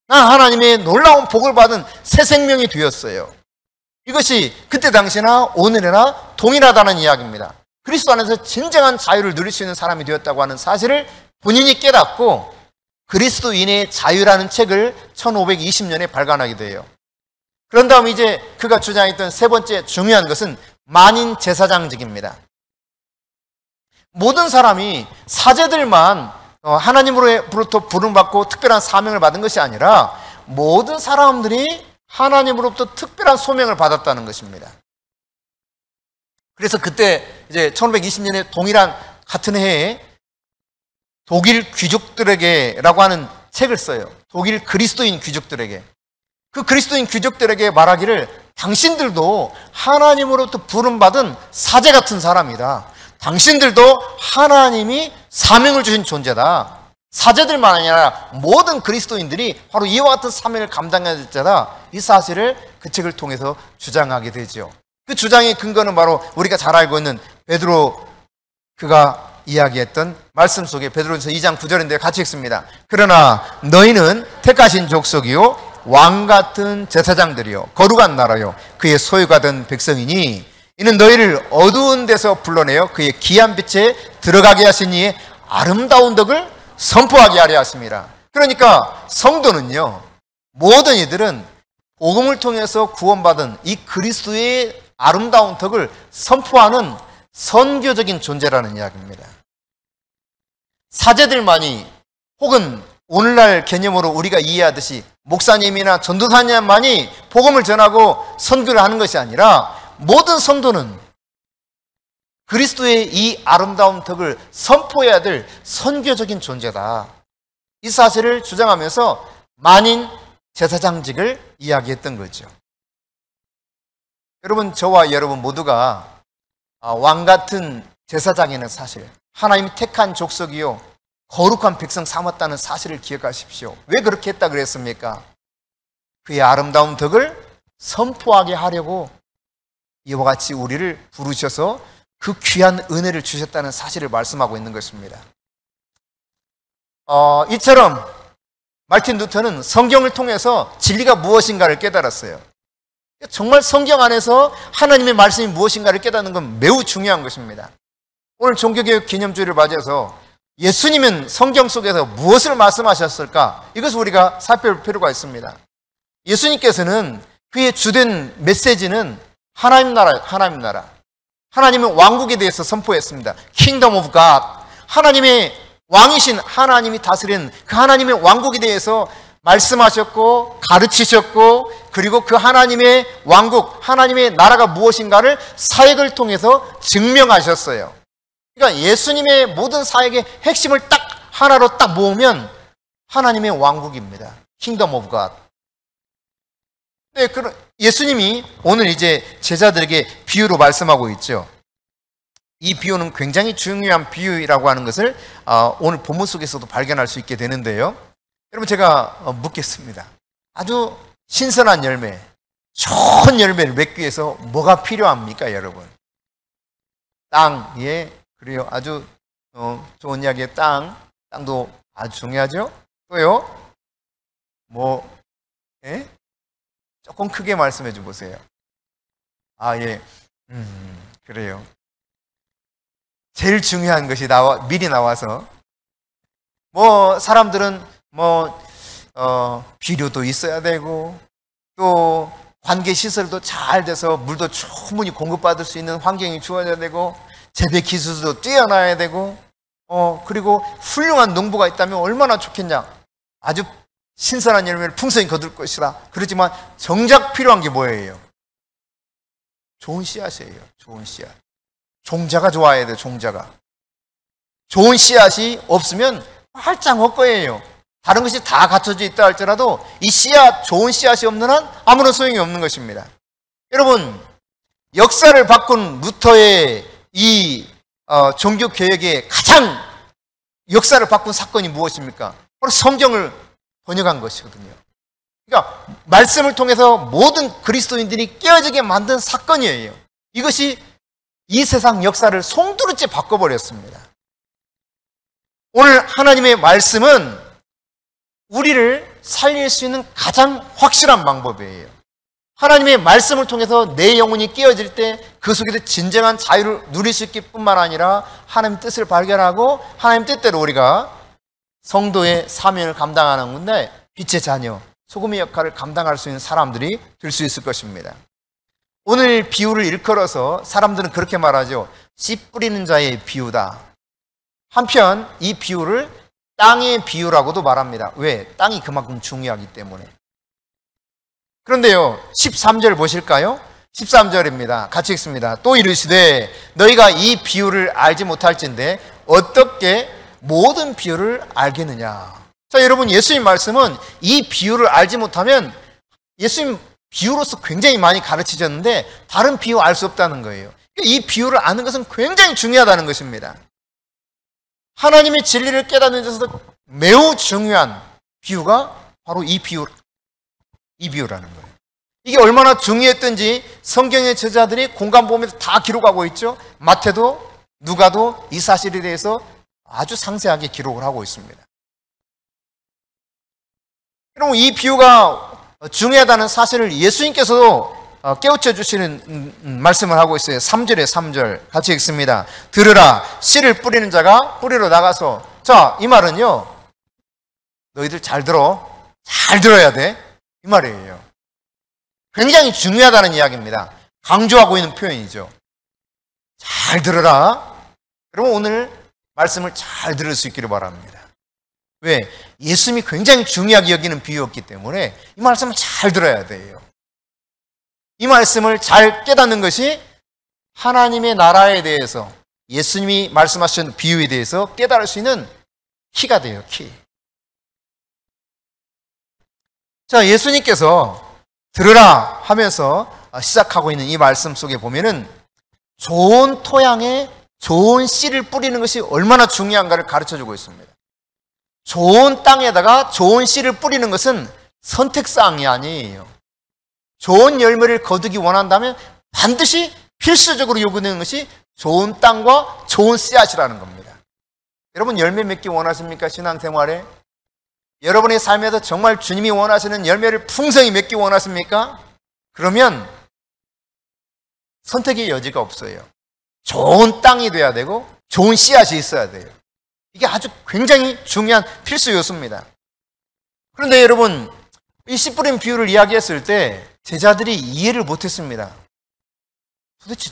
난 하나님의 놀라운 복을 받은 새 생명이 되었어요. 이것이 그때 당시나 오늘이나 동일하다는 이야기입니다. 그리스도 안에서 진정한 자유를 누릴 수 있는 사람이 되었다고 하는 사실을 본인이 깨닫고 그리스도인의 자유라는 책을 1520년에 발간하게 돼요. 그런 다음 이제 그가 주장했던 세 번째 중요한 것은 만인 제사장직입니다. 모든 사람이 사제들만 하나님으로부터 부름받고 특별한 사명을 받은 것이 아니라 모든 사람들이 하나님으로부터 특별한 소명을 받았다는 것입니다. 그래서 그때 이제 1520년에 동일한 같은 해에 독일 귀족들에게라고 하는 책을 써요. 독일 그리스도인 귀족들에게. 그 그리스도인 귀족들에게 말하기를 당신들도 하나님으로부터 부름받은 사제 같은 사람이다. 당신들도 하나님이 사명을 주신 존재다. 사제들만 아니라 모든 그리스도인들이 바로 이와 같은 사명을 감당해야 될 자다. 이 사실을 그 책을 통해서 주장하게 되죠. 그 주장의 근거는 바로 우리가 잘 알고 있는 베드로 그가 이야기했던 말씀 속에 베드로전서 2장 9절인데 같이 읽습니다. 그러나 너희는 택하신 족속이요 왕 같은 제사장들이요 거룩한 나라요 그의 소유가 된 백성이니 이는 너희를 어두운 데서 불러내어 그의 귀한 빛에 들어가게 하신 이의 아름다운 덕을 선포하게 하려 하십니다. 그러니까 성도는요, 모든 이들은 복음을 통해서 구원받은 이 그리스도의 아름다운 덕을 선포하는 선교적인 존재라는 이야기입니다. 사제들만이 혹은 오늘날 개념으로 우리가 이해하듯이 목사님이나 전도사님만이 복음을 전하고 선교를 하는 것이 아니라 모든 성도는 그리스도의 이 아름다운 덕을 선포해야 될 선교적인 존재다. 이 사실을 주장하면서 만인 제사장직을 이야기했던 거죠. 여러분, 저와 여러분 모두가 왕 같은 제사장이라는 사실, 하나님이 택한 족속이요 거룩한 백성 삼았다는 사실을 기억하십시오. 왜 그렇게 했다 그랬습니까? 그의 아름다운 덕을 선포하게 하려고 이와 같이 우리를 부르셔서 그 귀한 은혜를 주셨다는 사실을 말씀하고 있는 것입니다. 이처럼 말틴 루터는 성경을 통해서 진리가 무엇인가를 깨달았어요. 정말 성경 안에서 하나님의 말씀이 무엇인가를 깨닫는 건 매우 중요한 것입니다. 오늘 종교개혁 기념주일을 맞이해서 예수님은 성경 속에서 무엇을 말씀하셨을까? 이것을 우리가 살펴볼 필요가 있습니다. 예수님께서는 그의 주된 메시지는 하나님 나라, 하나님 나라. 하나님은 왕국에 대해서 선포했습니다. Kingdom of God. 하나님의 왕이신 하나님이 다스리는 그 하나님의 왕국에 대해서 말씀하셨고 가르치셨고 그리고 그 하나님의 왕국, 하나님의 나라가 무엇인가를 사역을 통해서 증명하셨어요. 그러니까 예수님의 모든 사역의 핵심을 딱 하나로 딱 모으면 하나님의 왕국입니다. Kingdom of God. 네, 예수님이 오늘 이제 제자들에게 비유로 말씀하고 있죠. 이 비유는 굉장히 중요한 비유라고 하는 것을 오늘 본문 속에서도 발견할 수 있게 되는데요. 여러분, 제가 묻겠습니다. 아주 신선한 열매, 좋은 열매를 맺기 위해서 뭐가 필요합니까, 여러분? 땅, 예, 그래요. 아주 좋은 이야기의 땅도 아주 중요하죠. 또요, 예? 조금 크게 말씀해 줘 보세요. 예, 그래요. 제일 중요한 것이 미리 나와서 사람들은 비료도 있어야 되고 또 관계 시설도 잘 돼서 물도 충분히 공급받을 수 있는 환경이 주어져야 되고 재배 기술도 뛰어나야 되고 그리고 훌륭한 농부가 있다면 얼마나 좋겠냐. 아주 신선한 열매를 풍성히 거둘 것이라. 그렇지만 정작 필요한 게 뭐예요? 좋은 씨앗이에요. 좋은 씨앗. 종자가 좋아야 돼요. 종자가. 좋은 씨앗이 없으면 활짝 헛거예요. 다른 것이 다 갖춰져 있다 할지라도 이 씨앗, 좋은 씨앗이 없는 한 아무런 소용이 없는 것입니다. 여러분, 역사를 바꾼 루터의 이 종교개혁의 가장 역사를 바꾼 사건이 무엇입니까? 바로 성경을 번역한 것이거든요. 그러니까 말씀을 통해서 모든 그리스도인들이 깨어지게 만든 사건이에요. 이것이 이 세상 역사를 송두리째 바꿔버렸습니다. 오늘 하나님의 말씀은 우리를 살릴 수 있는 가장 확실한 방법이에요. 하나님의 말씀을 통해서 내 영혼이 깨어질 때 그 속에서 진정한 자유를 누릴 수 있기 뿐만 아니라 하나님의 뜻을 발견하고 하나님 뜻대로 우리가 성도의 사명을 감당하는 건데 빛의 자녀, 소금의 역할을 감당할 수 있는 사람들이 될 수 있을 것입니다. 오늘 비유를 일컬어서 사람들은 그렇게 말하죠. 씨 뿌리는 자의 비유다. 한편 이 비유를 땅의 비유라고도 말합니다. 왜? 땅이 그만큼 중요하기 때문에. 그런데요, 13절 보실까요? 13절입니다. 같이 읽습니다. 또 이르시되 너희가 이 비유를 알지 못할진대 어떻게 모든 비유를 알겠느냐. 자, 여러분, 예수님 말씀은 이 비유를 알지 못하면 예수님 비유로서 굉장히 많이 가르치셨는데 다른 비유 알 수 없다는 거예요. 이 비유를 아는 것은 굉장히 중요하다는 것입니다. 하나님의 진리를 깨닫는 데서 매우 중요한 비유가 바로 이 비유라는 거예요. 이게 얼마나 중요했던지 성경의 저자들이 공간 보면서 다 기록하고 있죠. 마태도 누가도 이 사실에 대해서 아주 상세하게 기록을 하고 있습니다. 그럼 이 비유가 중요하다는 사실을 예수님께서도 깨우쳐 주시는 말씀을 하고 있어요. 3절에 3절 같이 읽습니다. 들으라, 씨를 뿌리는 자가 뿌리러 나가서. 자, 이 말은요, 너희들 잘 들어야 돼, 이 말이에요. 굉장히 중요하다는 이야기입니다. 강조하고 있는 표현이죠. 잘 들으라. 여러분, 오늘 말씀을 잘 들을 수 있기를 바랍니다. 왜? 예수님이 굉장히 중요하게 여기는 비유였기 때문에 이 말씀을 잘 들어야 돼요. 이 말씀을 잘 깨닫는 것이 하나님의 나라에 대해서, 예수님이 말씀하신 비유에 대해서 깨달을 수 있는 키가 돼요, 키. 자, 예수님께서 들으라 하면서 시작하고 있는 이 말씀 속에 보면은 좋은 토양에 좋은 씨를 뿌리는 것이 얼마나 중요한가를 가르쳐주고 있습니다. 좋은 땅에다가 좋은 씨를 뿌리는 것은 선택사항이 아니에요. 좋은 열매를 거두기 원한다면 반드시 필수적으로 요구되는 것이 좋은 땅과 좋은 씨앗이라는 겁니다. 여러분, 열매 맺기 원하십니까? 신앙생활에? 여러분의 삶에서 정말 주님이 원하시는 열매를 풍성히 맺기 원하십니까? 그러면 선택의 여지가 없어요. 좋은 땅이 돼야 되고 좋은 씨앗이 있어야 돼요. 이게 아주 굉장히 중요한 필수 요소입니다. 그런데 여러분, 이 씨 뿌린 비유를 이야기했을 때 제자들이 이해를 못했습니다. 도대체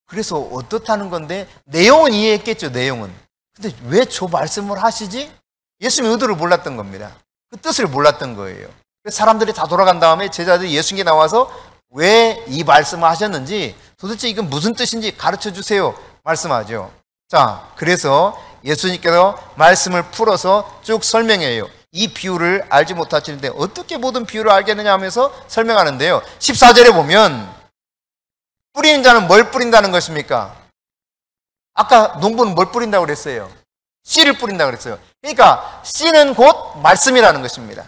그래서 어떻다는 건데, 내용은 이해했겠죠, 내용은. 근데 왜 저 말씀을 하시지? 예수님의 의도를 몰랐던 겁니다. 그 뜻을 몰랐던 거예요. 그래서 사람들이 다 돌아간 다음에 제자들이 예수님께 나와서 왜 이 말씀을 하셨는지, 도대체 이건 무슨 뜻인지 가르쳐 주세요 말씀하죠. 자, 그래서 예수님께서 말씀을 풀어서 쭉 설명해요. 이 비유를 알지 못하시는데 어떻게 모든 비유를 알겠느냐 하면서 설명하는데요. 14절에 보면 뿌리는 자는 뭘 뿌린다는 것입니까? 아까 농부는 뭘 뿌린다고 그랬어요? 씨를 뿌린다고 그랬어요. 그러니까 씨는 곧 말씀이라는 것입니다.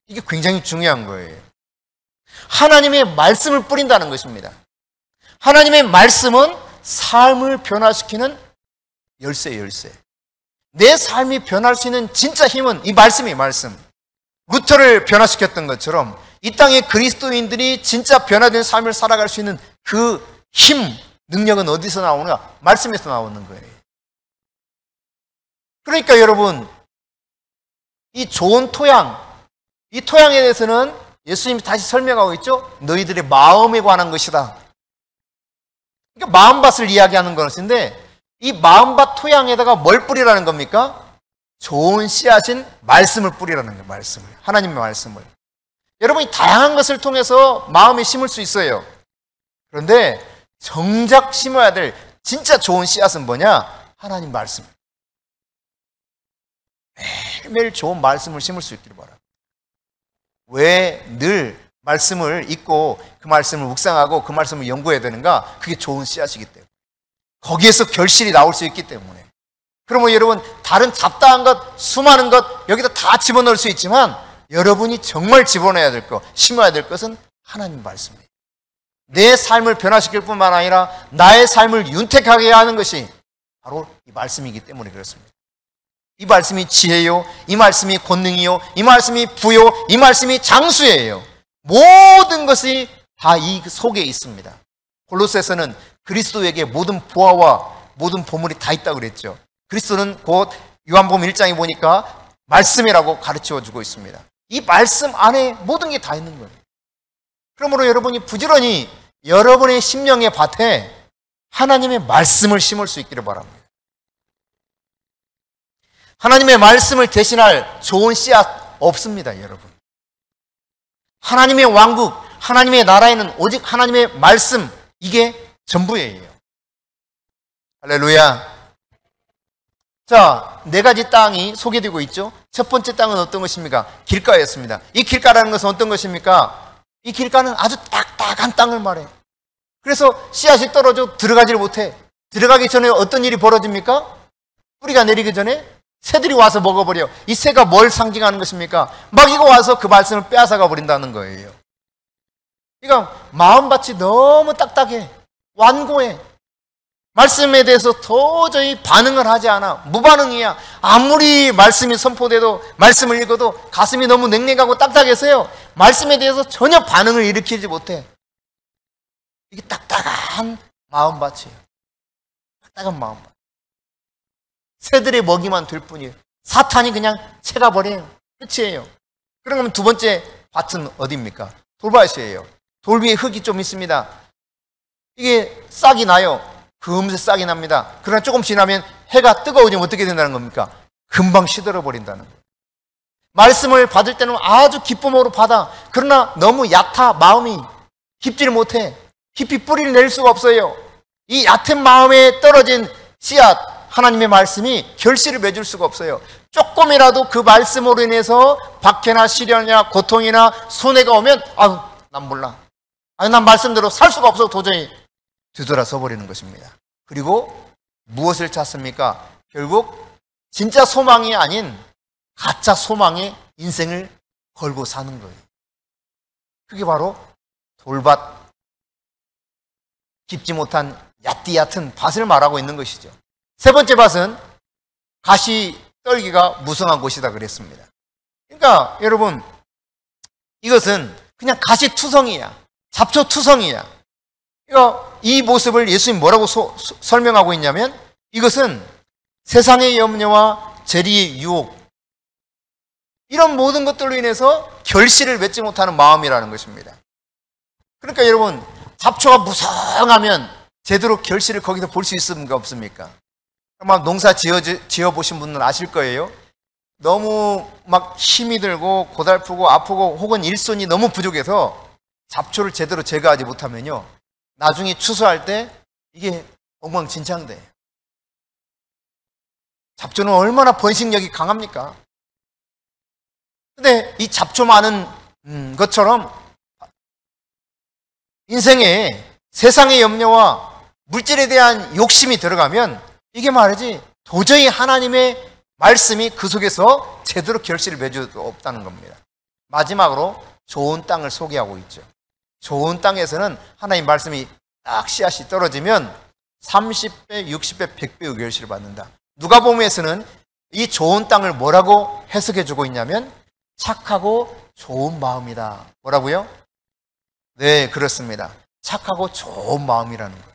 이게 굉장히 중요한 거예요. 하나님의 말씀을 뿌린다는 것입니다. 하나님의 말씀은 삶을 변화시키는 열쇠예요, 열쇠. 내 삶이 변할 수 있는 진짜 힘은 이 말씀이에요, 말씀. 루터를 변화시켰던 것처럼 이 땅의 그리스도인들이 진짜 변화된 삶을 살아갈 수 있는 그 힘, 능력은 어디서 나오느냐? 말씀에서 나오는 거예요. 그러니까 여러분, 이 좋은 토양, 이 토양에 대해서는 예수님이 다시 설명하고 있죠? 너희들의 마음에 관한 것이다. 그러니까 마음밭을 이야기하는 것인데, 이 마음밭 토양에다가 뭘 뿌리라는 겁니까? 좋은 씨앗인 말씀을 뿌리라는 거예요. 말씀을. 하나님의 말씀을. 여러분이 다양한 것을 통해서 마음에 심을 수 있어요. 그런데 정작 심어야 될 진짜 좋은 씨앗은 뭐냐? 하나님 말씀. 매일매일 좋은 말씀을 심을 수 있기를 바랍니다. 왜 늘 말씀을 읽고 그 말씀을 묵상하고 그 말씀을 연구해야 되는가? 그게 좋은 씨앗이기 때문에. 거기에서 결실이 나올 수 있기 때문에. 그러면 여러분, 다른 잡다한 것, 수많은 것 여기다 다 집어넣을 수 있지만 여러분이 정말 집어넣어야 될 것, 심어야 될 것은 하나님 말씀이에요. 내 삶을 변화시킬 뿐만 아니라 나의 삶을 윤택하게 하는 것이 바로 이 말씀이기 때문에 그렇습니다. 이 말씀이 지혜요, 이 말씀이 권능이요, 이 말씀이 부요, 이 말씀이 장수예요. 모든 것이 다 이 속에 있습니다. 골로새서는 그리스도에게 모든 보화와 모든 보물이 다 있다고 그랬죠. 그리스도는 곧 요한복음 1장에 보니까 말씀이라고 가르쳐 주고 있습니다. 이 말씀 안에 모든 게 다 있는 거예요. 그러므로 여러분이 부지런히 여러분의 심령의 밭에 하나님의 말씀을 심을 수 있기를 바랍니다. 하나님의 말씀을 대신할 좋은 씨앗 없습니다, 여러분. 하나님의 왕국, 하나님의 나라에는 오직 하나님의 말씀, 이게 전부예요. 할렐루야. 자, 네 가지 땅이 소개되고 있죠. 첫 번째 땅은 어떤 것입니까? 길가였습니다. 이 길가라는 것은 어떤 것입니까? 이 길가는 아주 딱딱한 땅을 말해요. 그래서 씨앗이 떨어져 들어가지를 못해. 들어가기 전에 어떤 일이 벌어집니까? 뿌리가 내리기 전에 새들이 와서 먹어버려. 이 새가 뭘 상징하는 것입니까? 막 이거 와서 그 말씀을 빼앗아가 버린다는 거예요. 그러니까 마음밭이 너무 딱딱해, 완고해. 말씀에 대해서 도저히 반응을 하지 않아. 무반응이야. 아무리 말씀이 선포돼도, 말씀을 읽어도 가슴이 너무 냉랭하고 딱딱해서요, 말씀에 대해서 전혀 반응을 일으키지 못해. 이게 딱딱한 마음밭이에요. 딱딱한 마음밭. 새들의 먹이만 될 뿐이에요. 사탄이 그냥 채가 버려요. 끝이에요. 그러면 두 번째 밭은 어디입니까? 돌밭이에요. 돌 위에 흙이 좀 있습니다. 이게 싹이 나요. 금세 싹이 납니다. 그러나 조금 지나면 해가 뜨거워지면 어떻게 된다는 겁니까? 금방 시들어 버린다는 거예요. 말씀을 받을 때는 아주 기쁨으로 받아. 그러나 너무 얕아. 마음이 깊지를 못해. 깊이 뿌리를 낼 수가 없어요. 이 얕은 마음에 떨어진 씨앗, 하나님의 말씀이 결실을 맺을 수가 없어요. 조금이라도 그 말씀으로 인해서 박해나 시련이나 고통이나 손해가 오면 난 몰라. 난 말씀대로 살 수가 없어. 도저히 뒤돌아서 버리는 것입니다. 그리고 무엇을 찾습니까? 결국 진짜 소망이 아닌 가짜 소망의 인생을 걸고 사는 거예요. 그게 바로 돌밭, 깊지 못한 얕은 밭을 말하고 있는 것이죠. 세 번째 밭은 가시 떨기가 무성한 곳이다 그랬습니다. 그러니까 여러분, 이것은 그냥 가시투성이야. 잡초투성이야. 그러니까 이 모습을 예수님 뭐라고 설명하고 있냐면, 이것은 세상의 염려와 재리의 유혹, 이런 모든 것들로 인해서 결실을 맺지 못하는 마음이라는 것입니다. 그러니까 여러분, 잡초가 무성하면 제대로 결실을 거기서 볼 수 있습니까? 없습니까? 아마 농사 지어보신 분은 아실 거예요. 너무 막 힘이 들고 고달프고 아프고 혹은 일손이 너무 부족해서 잡초를 제대로 제거하지 못하면요, 나중에 추수할 때 이게 엉망진창돼. 잡초는 얼마나 번식력이 강합니까? 근데 이 잡초 많은 것처럼 인생에 세상의 염려와 물질에 대한 욕심이 들어가면 이게 말이지 도저히 하나님의 말씀이 그 속에서 제대로 결실을 맺을 수 없다는 겁니다. 마지막으로 좋은 땅을 소개하고 있죠. 좋은 땅에서는 하나님 말씀이 딱 씨앗이 떨어지면 30배, 60배, 100배의 결실을 받는다. 누가복음에서는 이 좋은 땅을 뭐라고 해석해 주고 있냐면 착하고 좋은 마음이다. 뭐라고요? 네, 그렇습니다. 착하고 좋은 마음이라는 거예요.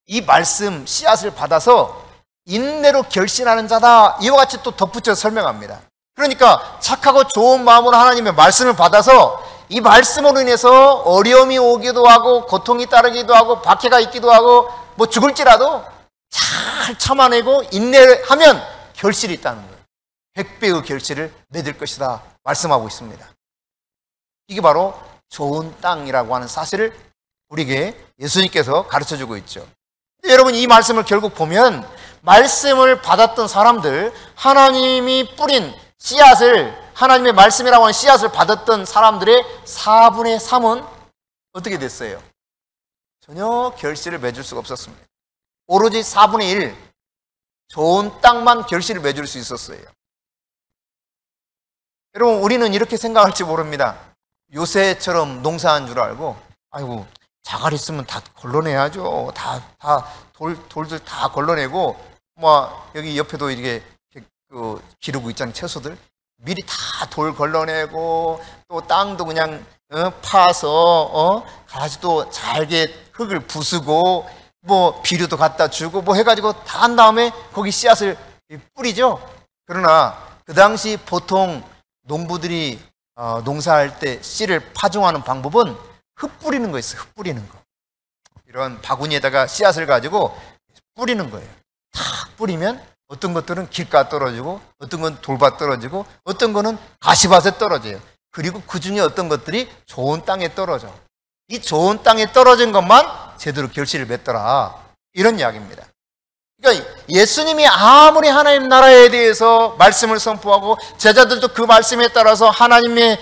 이 말씀 씨앗을 받아서 인내로 결신하는 자다. 이와 같이 또 덧붙여 설명합니다. 그러니까 착하고 좋은 마음으로 하나님의 말씀을 받아서 이 말씀으로 인해서 어려움이 오기도 하고 고통이 따르기도 하고 박해가 있기도 하고 뭐 죽을지라도 잘 참아내고 인내하면 결실이 있다는 거예요. 100배의 결실을 맺을 것이다 말씀하고 있습니다. 이게 바로 좋은 땅이라고 하는 사실을 우리에게 예수님께서 가르쳐주고 있죠. 여러분, 이 말씀을 결국 보면 말씀을 받았던 사람들, 하나님이 뿌린 씨앗을, 하나님의 말씀이라고 하는 씨앗을 받았던 사람들의 4분의 3은 어떻게 됐어요? 전혀 결실을 맺을 수가 없었습니다. 오로지 4분의 1, 좋은 땅만 결실을 맺을 수 있었어요. 여러분, 우리는 이렇게 생각할지 모릅니다. 요새처럼 농사한 줄 알고, 아이고, 자갈 있으면 다 걸러내야죠. 돌들 다 걸러내고, 뭐, 여기 옆에도 이렇게 기르고 있잖아요, 채소들. 미리 다 돌 걸러내고, 또 땅도 그냥 파서, 가지도 잘게 흙을 부수고, 뭐, 비료도 갖다 주고, 뭐 해가지고 다 한 다음에 거기 씨앗을 뿌리죠. 그러나 그 당시 보통 농부들이 농사할 때 씨를 파종하는 방법은 흙 뿌리는 거였어요. 흙 뿌리는 거. 이런 바구니에다가 씨앗을 가지고 뿌리는 거예요. 탁 뿌리면 어떤 것들은 길가 떨어지고, 어떤 건 돌밭 떨어지고, 어떤 거는 가시밭에 떨어져요. 그리고 그 중에 어떤 것들이 좋은 땅에 떨어져. 이 좋은 땅에 떨어진 것만 제대로 결실을 맺더라. 이런 이야기입니다. 그러니까 예수님이 아무리 하나님 나라에 대해서 말씀을 선포하고 제자들도 그 말씀에 따라서 하나님의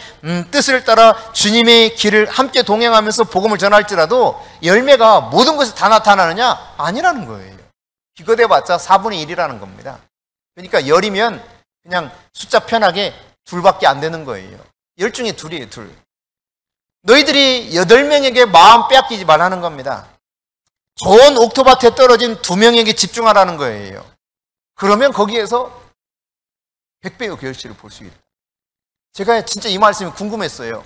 뜻을 따라 주님의 길을 함께 동행하면서 복음을 전할지라도 열매가 모든 것이 다 나타나느냐? 아니라는 거예요. 비교돼봤자 4분의 1이라는 겁니다. 그러니까 열이면 그냥 숫자 편하게 둘밖에 안 되는 거예요. 열 중에 둘이에요, 둘. 너희들이 8명에게 마음 빼앗기지 말라는 겁니다. 좋은 옥토밭에 떨어진 2명에게 집중하라는 거예요. 그러면 거기에서 100배의 결실을 볼 수 있다. 제가 진짜 이 말씀이 궁금했어요.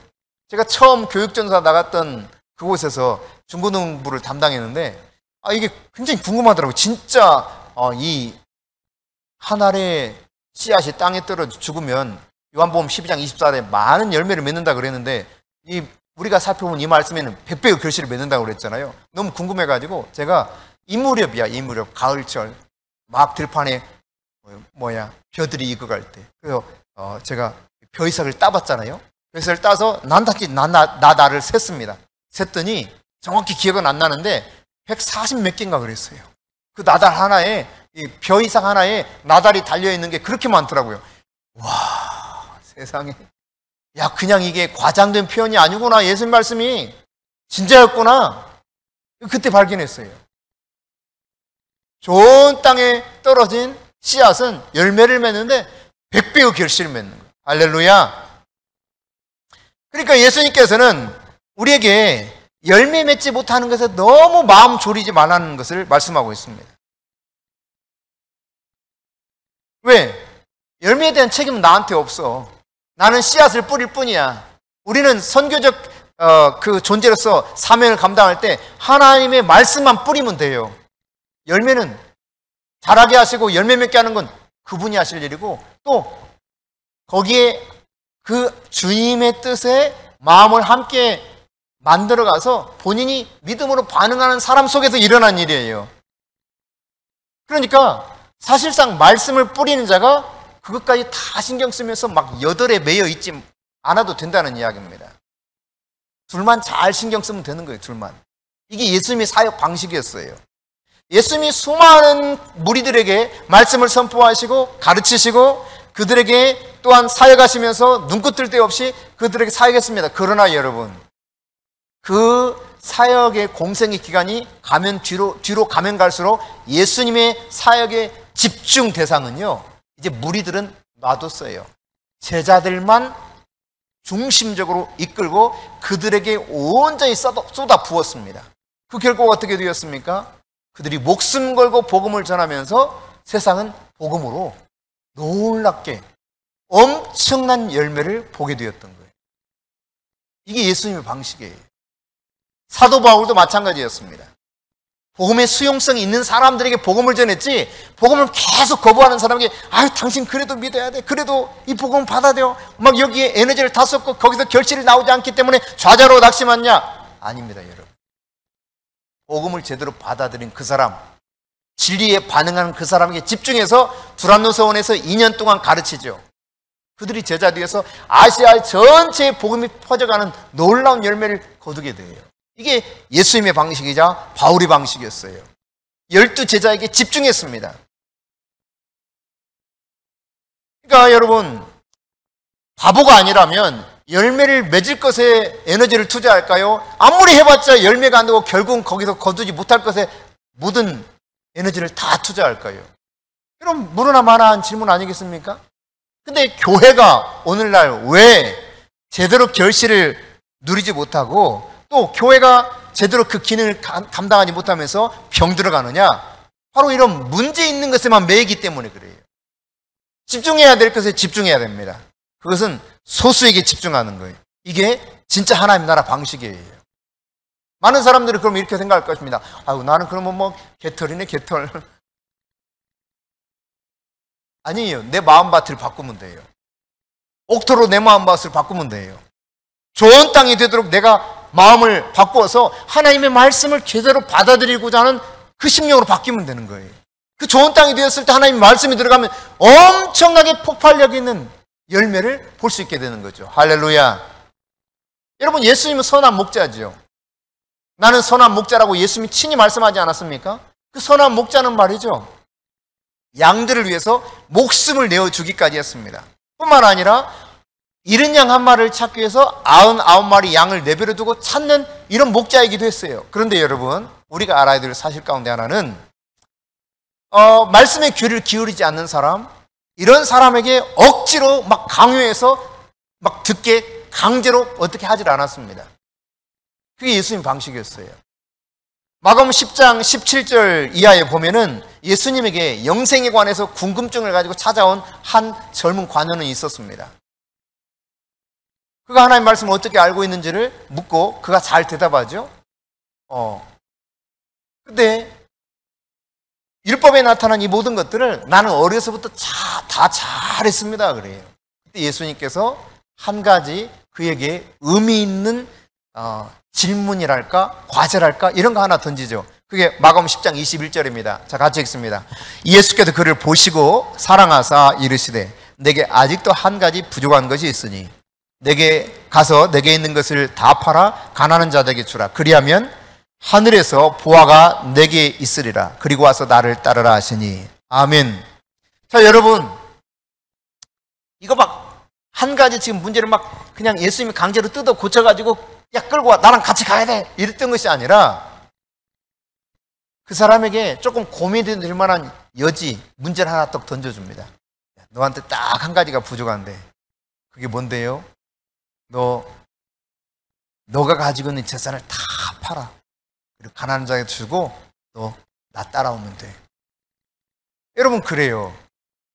제가 처음 교육전사 나갔던 그곳에서 중고등부를 담당했는데 이게 굉장히 궁금하더라고요. 진짜 이 한 알의 씨앗이 땅에 떨어져 죽으면 요한복음 12장 24절에 많은 열매를 맺는다 그랬는데 우리가 살펴본 이 말씀에는 100배의 결실을 맺는다고 그랬잖아요. 너무 궁금해가지고 제가 이 무렵이야, 이 무렵 가을철 막 들판에 벼들이 익어갈 때 그래서 제가 벼이삭을 따봤잖아요. 벼이삭을 따서 나다를 셌습니다. 셌더니 정확히 기억은 안 나는데 140 몇 개인가 그랬어요. 그 나달 하나에 이 벼이삭 하나에 나달이 달려있는 게 그렇게 많더라고요. 와, 세상에. 야, 그냥 이게 과장된 표현이 아니구나. 예수님 말씀이 진짜였구나. 그때 발견했어요. 좋은 땅에 떨어진 씨앗은 열매를 맺는데 100배의 결실을 맺는 거예요. 할렐루야. 그러니까 예수님께서는 우리에게 열매 맺지 못하는 것에 너무 마음 졸이지 말라는 것을 말씀하고 있습니다. 왜? 열매에 대한 책임은 나한테 없어. 나는 씨앗을 뿌릴 뿐이야. 우리는 선교적 그 존재로서 사명을 감당할 때 하나님의 말씀만 뿌리면 돼요. 열매는 자라게 하시고 열매 맺게 하는 건 그분이 하실 일이고 또 거기에 그 주님의 뜻에 마음을 함께 만들어가서 본인이 믿음으로 반응하는 사람 속에서 일어난 일이에요. 그러니까 사실상 말씀을 뿌리는 자가 그것까지 다 신경 쓰면서 막 여덟에 매여 있지 않아도 된다는 이야기입니다. 둘만 잘 신경 쓰면 되는 거예요, 둘만. 이게 예수님의 사역 방식이었어요. 예수님이 수많은 무리들에게 말씀을 선포하시고 가르치시고 그들에게 또한 사역하시면서 눈꽃 뜰 데 없이 그들에게 사역했습니다. 그러나 여러분, 그 사역의 공생의 기간이 가면 뒤로 가면 갈수록 예수님의 사역의 집중 대상은요, 이제 무리들은 놔뒀어요. 제자들만 중심적으로 이끌고 그들에게 온전히 쏟아 부었습니다. 그 결과가 어떻게 되었습니까? 그들이 목숨 걸고 복음을 전하면서 세상은 복음으로 놀랍게 엄청난 열매를 보게 되었던 거예요. 이게 예수님의 방식이에요. 사도 바울도 마찬가지였습니다. 복음의 수용성이 있는 사람들에게 복음을 전했지 복음을 계속 거부하는 사람에게 당신 그래도 믿어야 돼. 그래도 이 복음을 받아야 돼요. 막 여기에 에너지를 다 쏟고 거기서 결실이 나오지 않기 때문에 좌절하고 낙심하냐? 아닙니다, 여러분. 복음을 제대로 받아들인 그 사람, 진리에 반응하는 그 사람에게 집중해서 두란노서원에서 2년 동안 가르치죠. 그들이 제자 뒤에서 아시아 전체에 복음이 퍼져가는 놀라운 열매를 거두게 돼요. 이게 예수님의 방식이자 바울의 방식이었어요. 12제자에게 집중했습니다. 그러니까 여러분, 바보가 아니라면 열매를 맺을 것에 에너지를 투자할까요? 아무리 해봤자 열매가 안 되고 결국은 거기서 거두지 못할 것에 모든 에너지를 다 투자할까요? 그럼 물으나 마나한 질문 아니겠습니까? 근데 교회가 오늘날 왜 제대로 결실을 누리지 못하고 또 교회가 제대로 그 기능을 감당하지 못하면서 병들어가느냐? 바로 이런 문제 있는 것에만 매이기 때문에 그래요. 집중해야 될 것에 집중해야 됩니다. 그것은 소수에게 집중하는 거예요. 이게 진짜 하나님 나라 방식이에요. 많은 사람들이 그럼 이렇게 생각할 것입니다. 나는 그러면 뭐 개털이네, 개털. 아니에요. 내 마음밭을 바꾸면 돼요. 옥토로 내 마음밭을 바꾸면 돼요. 좋은 땅이 되도록 내가 마음을 바꾸어서 하나님의 말씀을 제대로 받아들이고자 하는 그 심령으로 바뀌면 되는 거예요. 그 좋은 땅이 되었을 때 하나님의 말씀이 들어가면 엄청나게 폭발력 있는 열매를 볼 수 있게 되는 거죠. 할렐루야. 여러분, 예수님은 선한 목자죠. 나는 선한 목자라고 예수님이 친히 말씀하지 않았습니까? 그 선한 목자는 말이죠, 양들을 위해서 목숨을 내어주기까지 했습니다. 뿐만 아니라 잃은 양 한 마리를 찾기 위해서 99마리 양을 내버려 두고 찾는 이런 목자이기도 했어요. 그런데 여러분, 우리가 알아야 될 사실 가운데 하나는 말씀의 귀를 기울이지 않는 사람, 이런 사람에게 억지로 막 강요해서 막 듣게 강제로 어떻게 하질 않았습니다. 그게 예수님 방식이었어요. 마가복음 10장 17절 이하에 보면은 예수님에게 영생에 관해서 궁금증을 가지고 찾아온 한 젊은 관원은 있었습니다. 그가 하나님의 말씀을 어떻게 알고 있는지를 묻고 그가 잘 대답하죠. 근데 율법에 나타난 이 모든 것들을 나는 어려서부터 다 잘했습니다. 그래요. 그때 예수님께서 한 가지 그에게 의미 있는 질문이랄까 과제랄까 이런 거 하나 던지죠. 그게 마가복음 10장 21절입니다. 자, 같이 읽습니다. 예수께서 그를 보시고 사랑하사 이르시되 내게 아직도 한 가지 부족한 것이 있으니 내게 가서 내게 있는 것을 다 팔아 가난한 자들에게 주라. 그리하면 하늘에서 보화가 내게 있으리라. 그리고 와서 나를 따르라 하시니. 아멘. 자, 여러분, 이거 막 한 가지 지금 문제를 막 그냥 예수님이 강제로 뜯어 고쳐가지고 야 끌고 와 나랑 같이 가야 돼 이랬던 것이 아니라 그 사람에게 조금 고민이 될 만한 여지 문제를 하나 딱 던져줍니다. 너한테 딱 한 가지가 부족한데 그게 뭔데요? 너가 가지고 있는 재산을 다 팔아. 그리고 가난한 자에게 주고 너 나 따라오면 돼. 여러분, 그래요.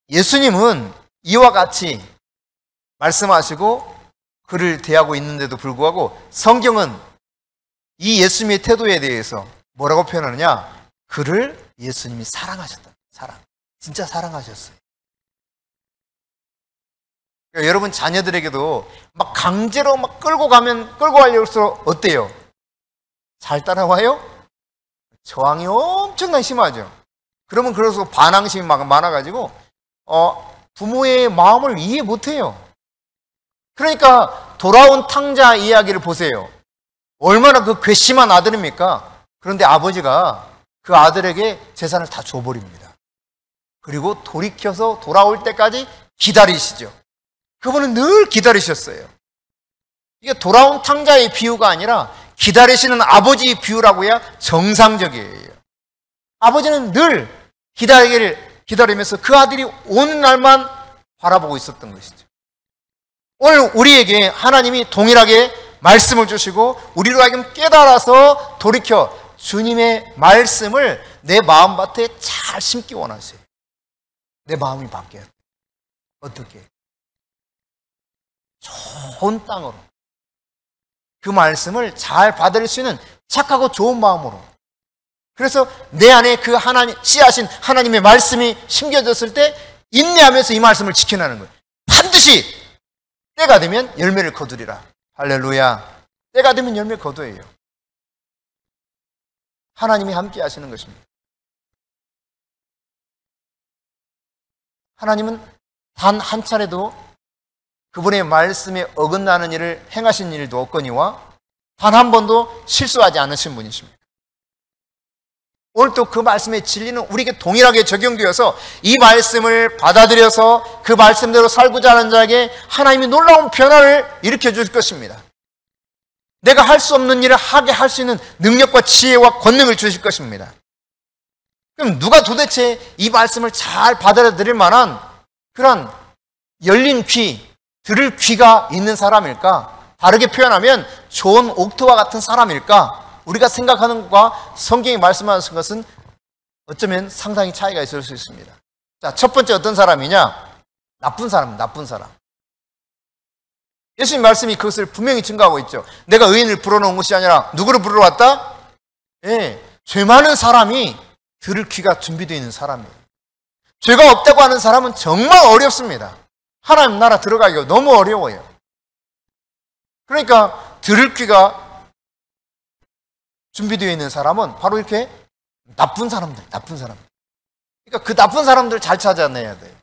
예수님은 이와 같이 말씀하시고 그를 대하고 있는데도 불구하고 성경은 이 예수님의 태도에 대해서 뭐라고 표현하느냐? 그를 예수님이 사랑하셨다. 사랑. 진짜 사랑하셨어요. 그러니까 여러분 자녀들에게도 막 강제로 막 끌고 가려고 어때요? 잘 따라와요? 저항이 엄청나게 심하죠. 그러면 그래서 반항심이 막 많아가지고 부모의 마음을 이해 못해요. 그러니까 돌아온 탕자 이야기를 보세요. 얼마나 그 괘씸한 아들입니까? 그런데 아버지가 그 아들에게 재산을 다 줘버립니다. 그리고 돌이켜서 돌아올 때까지 기다리시죠. 그분은 늘 기다리셨어요. 이게 돌아온 탕자의 비유가 아니라 기다리시는 아버지의 비유라고 해야 정상적이에요. 아버지는 늘 기다리면서 그 아들이 오는 날만 바라보고 있었던 것이죠. 오늘 우리에게 하나님이 동일하게 말씀을 주시고 우리로 하여금 깨달아서 돌이켜 주님의 말씀을 내 마음밭에 잘 심기 원하세요. 내 마음이 바뀌어야 돼요. 어떻게? 좋은 땅으로 그 말씀을 잘 받을 수 있는 착하고 좋은 마음으로. 그래서 내 안에 그 씨하신 하나님의 말씀이 심겨졌을 때 인내하면서 이 말씀을 지켜나는 거예요. 반드시 때가 되면 열매를 거두리라. 할렐루야. 때가 되면 열매를 거둬요. 하나님이 함께 하시는 것입니다. 하나님은 단 한 차례도 그분의 말씀에 어긋나는 일을 행하신 일도 없거니와 단 한 번도 실수하지 않으신 분이십니다. 오늘 또 그 말씀의 진리는 우리에게 동일하게 적용되어서 이 말씀을 받아들여서 그 말씀대로 살고자 하는 자에게 하나님이 놀라운 변화를 일으켜 줄 것입니다. 내가 할 수 없는 일을 하게 할 수 있는 능력과 지혜와 권능을 주실 것입니다. 그럼 누가 도대체 이 말씀을 잘 받아들일 만한 그런 열린 귀, 들을 귀가 있는 사람일까? 다르게 표현하면 좋은 옥토와 같은 사람일까? 우리가 생각하는 것과 성경이 말씀하는 것은 어쩌면 상당히 차이가 있을 수 있습니다. 자, 첫 번째 어떤 사람이냐? 나쁜 사람. 예수님 말씀이 그것을 분명히 증거하고 있죠. 내가 의인을 불어놓은 것이 아니라 누구를 부르러 왔다? 죄 많은 사람이 들을 귀가 준비되어 있는 사람이에요. 죄가 없다고 하는 사람은 정말 어렵습니다. 하나님 나라 들어가기가 너무 어려워요. 그러니까 들을 귀가 준비되어 있는 사람은 바로 이렇게 나쁜 사람들. 그러니까 그 나쁜 사람들을 잘 찾아내야 돼요.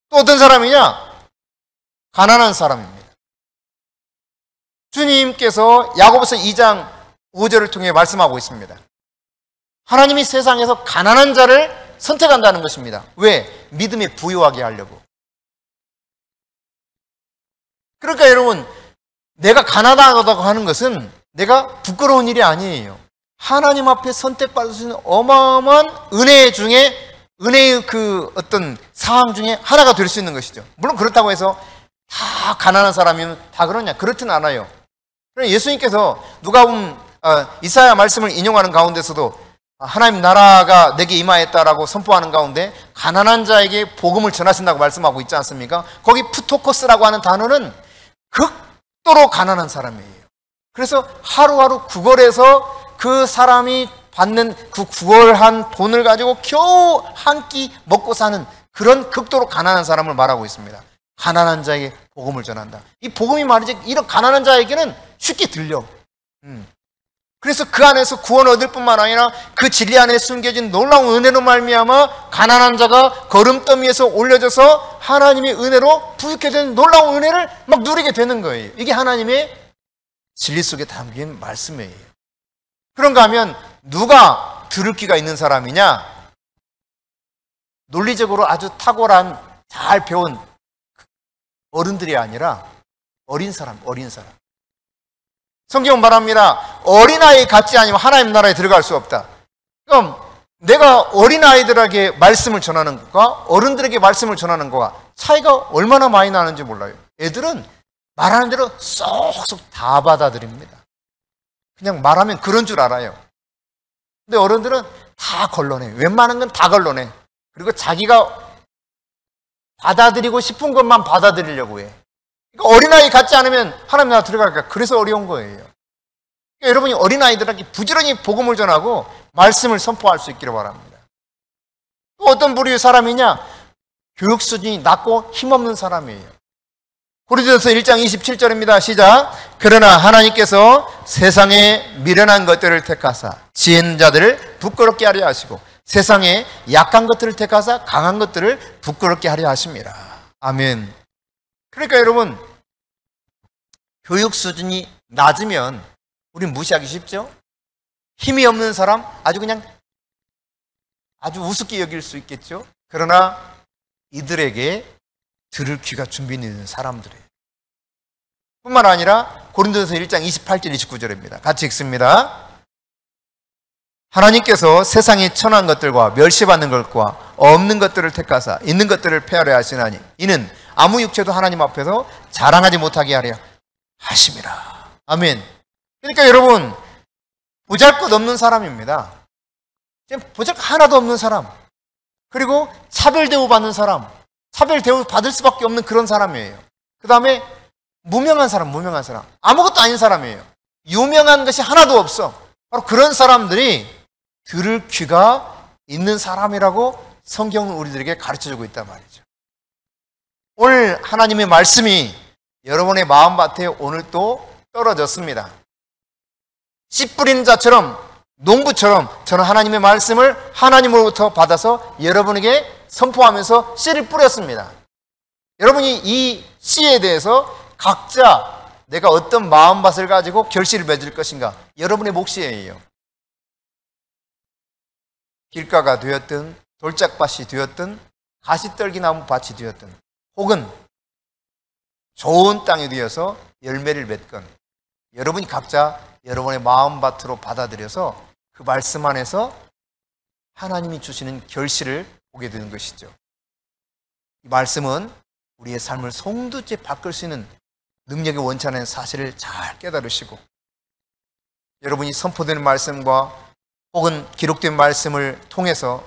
또 어떤 사람이냐? 가난한 사람입니다. 주님께서 야고보서 2장 5절을 통해 말씀하고 있습니다. 하나님이 세상에서 가난한 자를 선택한다는 것입니다. 왜? 믿음에 부유하게 하려고. 그러니까 여러분, 내가 가난하다고 하는 것은 내가 부끄러운 일이 아니에요. 하나님 앞에 선택받을 수 있는 어마어마한 은혜 중에, 은혜의 그 어떤 상황 중에 하나가 될 수 있는 것이죠. 물론 그렇다고 해서 다 가난한 사람이면 다 그러냐? 그렇진 않아요. 예수님께서 누가복음 이사야 말씀을 인용하는 가운데서도 하나님 나라가 내게 임하였다라고 선포하는 가운데 가난한 자에게 복음을 전하신다고 말씀하고 있지 않습니까? 거기 푸토코스라고 하는 단어는 극도로 가난한 사람이에요. 그래서 하루하루 구걸해서 그 사람이 받는 그 구걸한 돈을 가지고 겨우 한 끼 먹고 사는 그런 극도로 가난한 사람을 말하고 있습니다. 가난한 자에게 복음을 전한다. 이 복음이 말이지 이런 가난한 자에게는 쉽게 들려. 그래서 그 안에서 구원 얻을 뿐만 아니라 그 진리 안에 숨겨진 놀라운 은혜로 말미암아 가난한 자가 걸음더미에서 올려져서 하나님의 은혜로 부유케 되는 놀라운 은혜를 막 누리게 되는 거예요. 이게 하나님의 진리 속에 담긴 말씀이에요. 그런가 하면 누가 들을 귀가 있는 사람이냐? 논리적으로 아주 탁월한 잘 배운 어른들이 아니라 어린 사람. 성경은 말합니다. 어린아이 같지 아니면 하나님 나라에 들어갈 수 없다. 그럼 내가 어린아이들에게 말씀을 전하는 것과 어른들에게 말씀을 전하는 것과 차이가 얼마나 많이 나는지 몰라요. 애들은 말하는 대로 쏙쏙 다 받아들입니다. 그냥 말하면 그런 줄 알아요. 근데 어른들은 다 걸러내. 웬만한 건 다 걸러내. 그리고 자기가 받아들이고 싶은 것만 받아들이려고 해. 그러니까 어린아이 같지 않으면 하나님 나라 들어갈까? 그래서 어려운 거예요. 그러니까 여러분이 어린아이들에게 부지런히 복음을 전하고 말씀을 선포할 수 있기를 바랍니다. 또 어떤 부류의 사람이냐? 교육 수준이 낮고 힘없는 사람이에요. 고린도전서 1장 27절입니다. 시작. 그러나 하나님께서 세상에 미련한 것들을 택하사 지혜 있는 자들을 부끄럽게 하려 하시고 세상에 약한 것들을 택하사 강한 것들을 부끄럽게 하려 하십니다. 아멘. 그러니까 여러분, 교육 수준이 낮으면 우리는 무시하기 쉽죠? 힘이 없는 사람 아주 그냥 아주 우습게 여길 수 있겠죠? 그러나 이들에게 들을 귀가 준비되는 사람들이에요. 뿐만 아니라 고린도전서 1장 28절 29절입니다. 같이 읽습니다. 하나님께서 세상에 천한 것들과 멸시받는 것과 없는 것들을 택하사 있는 것들을 폐하려 하시나니 이는 아무 육체도 하나님 앞에서 자랑하지 못하게 하려 하심이라. 아멘. 그러니까 여러분, 보잘것없는 사람입니다. 보잘것 하나도 없는 사람, 그리고 차별 대우받는 사람, 차별 대우 받을 수밖에 없는 그런 사람이에요. 그 다음에 무명한 사람, 아무것도 아닌 사람이에요. 유명한 것이 하나도 없어. 바로 그런 사람들이 들을 귀가 있는 사람이라고 성경은 우리들에게 가르쳐주고 있단 말이죠. 오늘 하나님의 말씀이 여러분의 마음밭에 오늘 또 떨어졌습니다. 씨 뿌리는 자처럼, 농부처럼 저는 하나님의 말씀을 하나님으로부터 받아서 여러분에게 선포하면서 씨를 뿌렸습니다. 여러분이 이 씨에 대해서 각자 내가 어떤 마음밭을 가지고 결실을 맺을 것인가, 여러분의 몫이에요. 길가가 되었든 돌짝밭이 되었든 가시떨기나무 밭이 되었든 혹은 좋은 땅이 되어서 열매를 맺건 여러분이 각자 여러분의 마음밭으로 받아들여서 그 말씀 안에서 하나님이 주시는 결실을 보게 되는 것이죠. 이 말씀은 우리의 삶을 송두째 바꿀 수 있는 능력의 원천의 사실을 잘 깨달으시고 여러분이 선포되는 말씀과 혹은 기록된 말씀을 통해서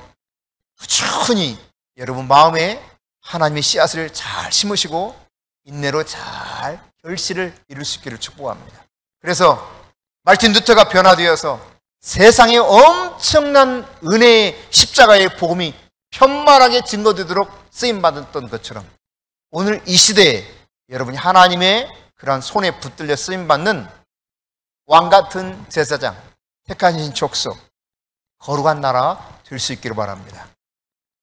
꾸준히 여러분 마음에 하나님의 씨앗을 잘 심으시고 인내로 잘 결실을 이룰 수 있기를 축복합니다. 그래서 말틴 루터가 변화되어서 세상에 엄청난 은혜의 십자가의 복음이 편만하게 증거되도록 쓰임받았던 것처럼 오늘 이 시대에 여러분이 하나님의 그러한 손에 붙들려 쓰임받는 왕같은 제사장, 택하신 족속, 거룩한 나라 될 수 있기를 바랍니다.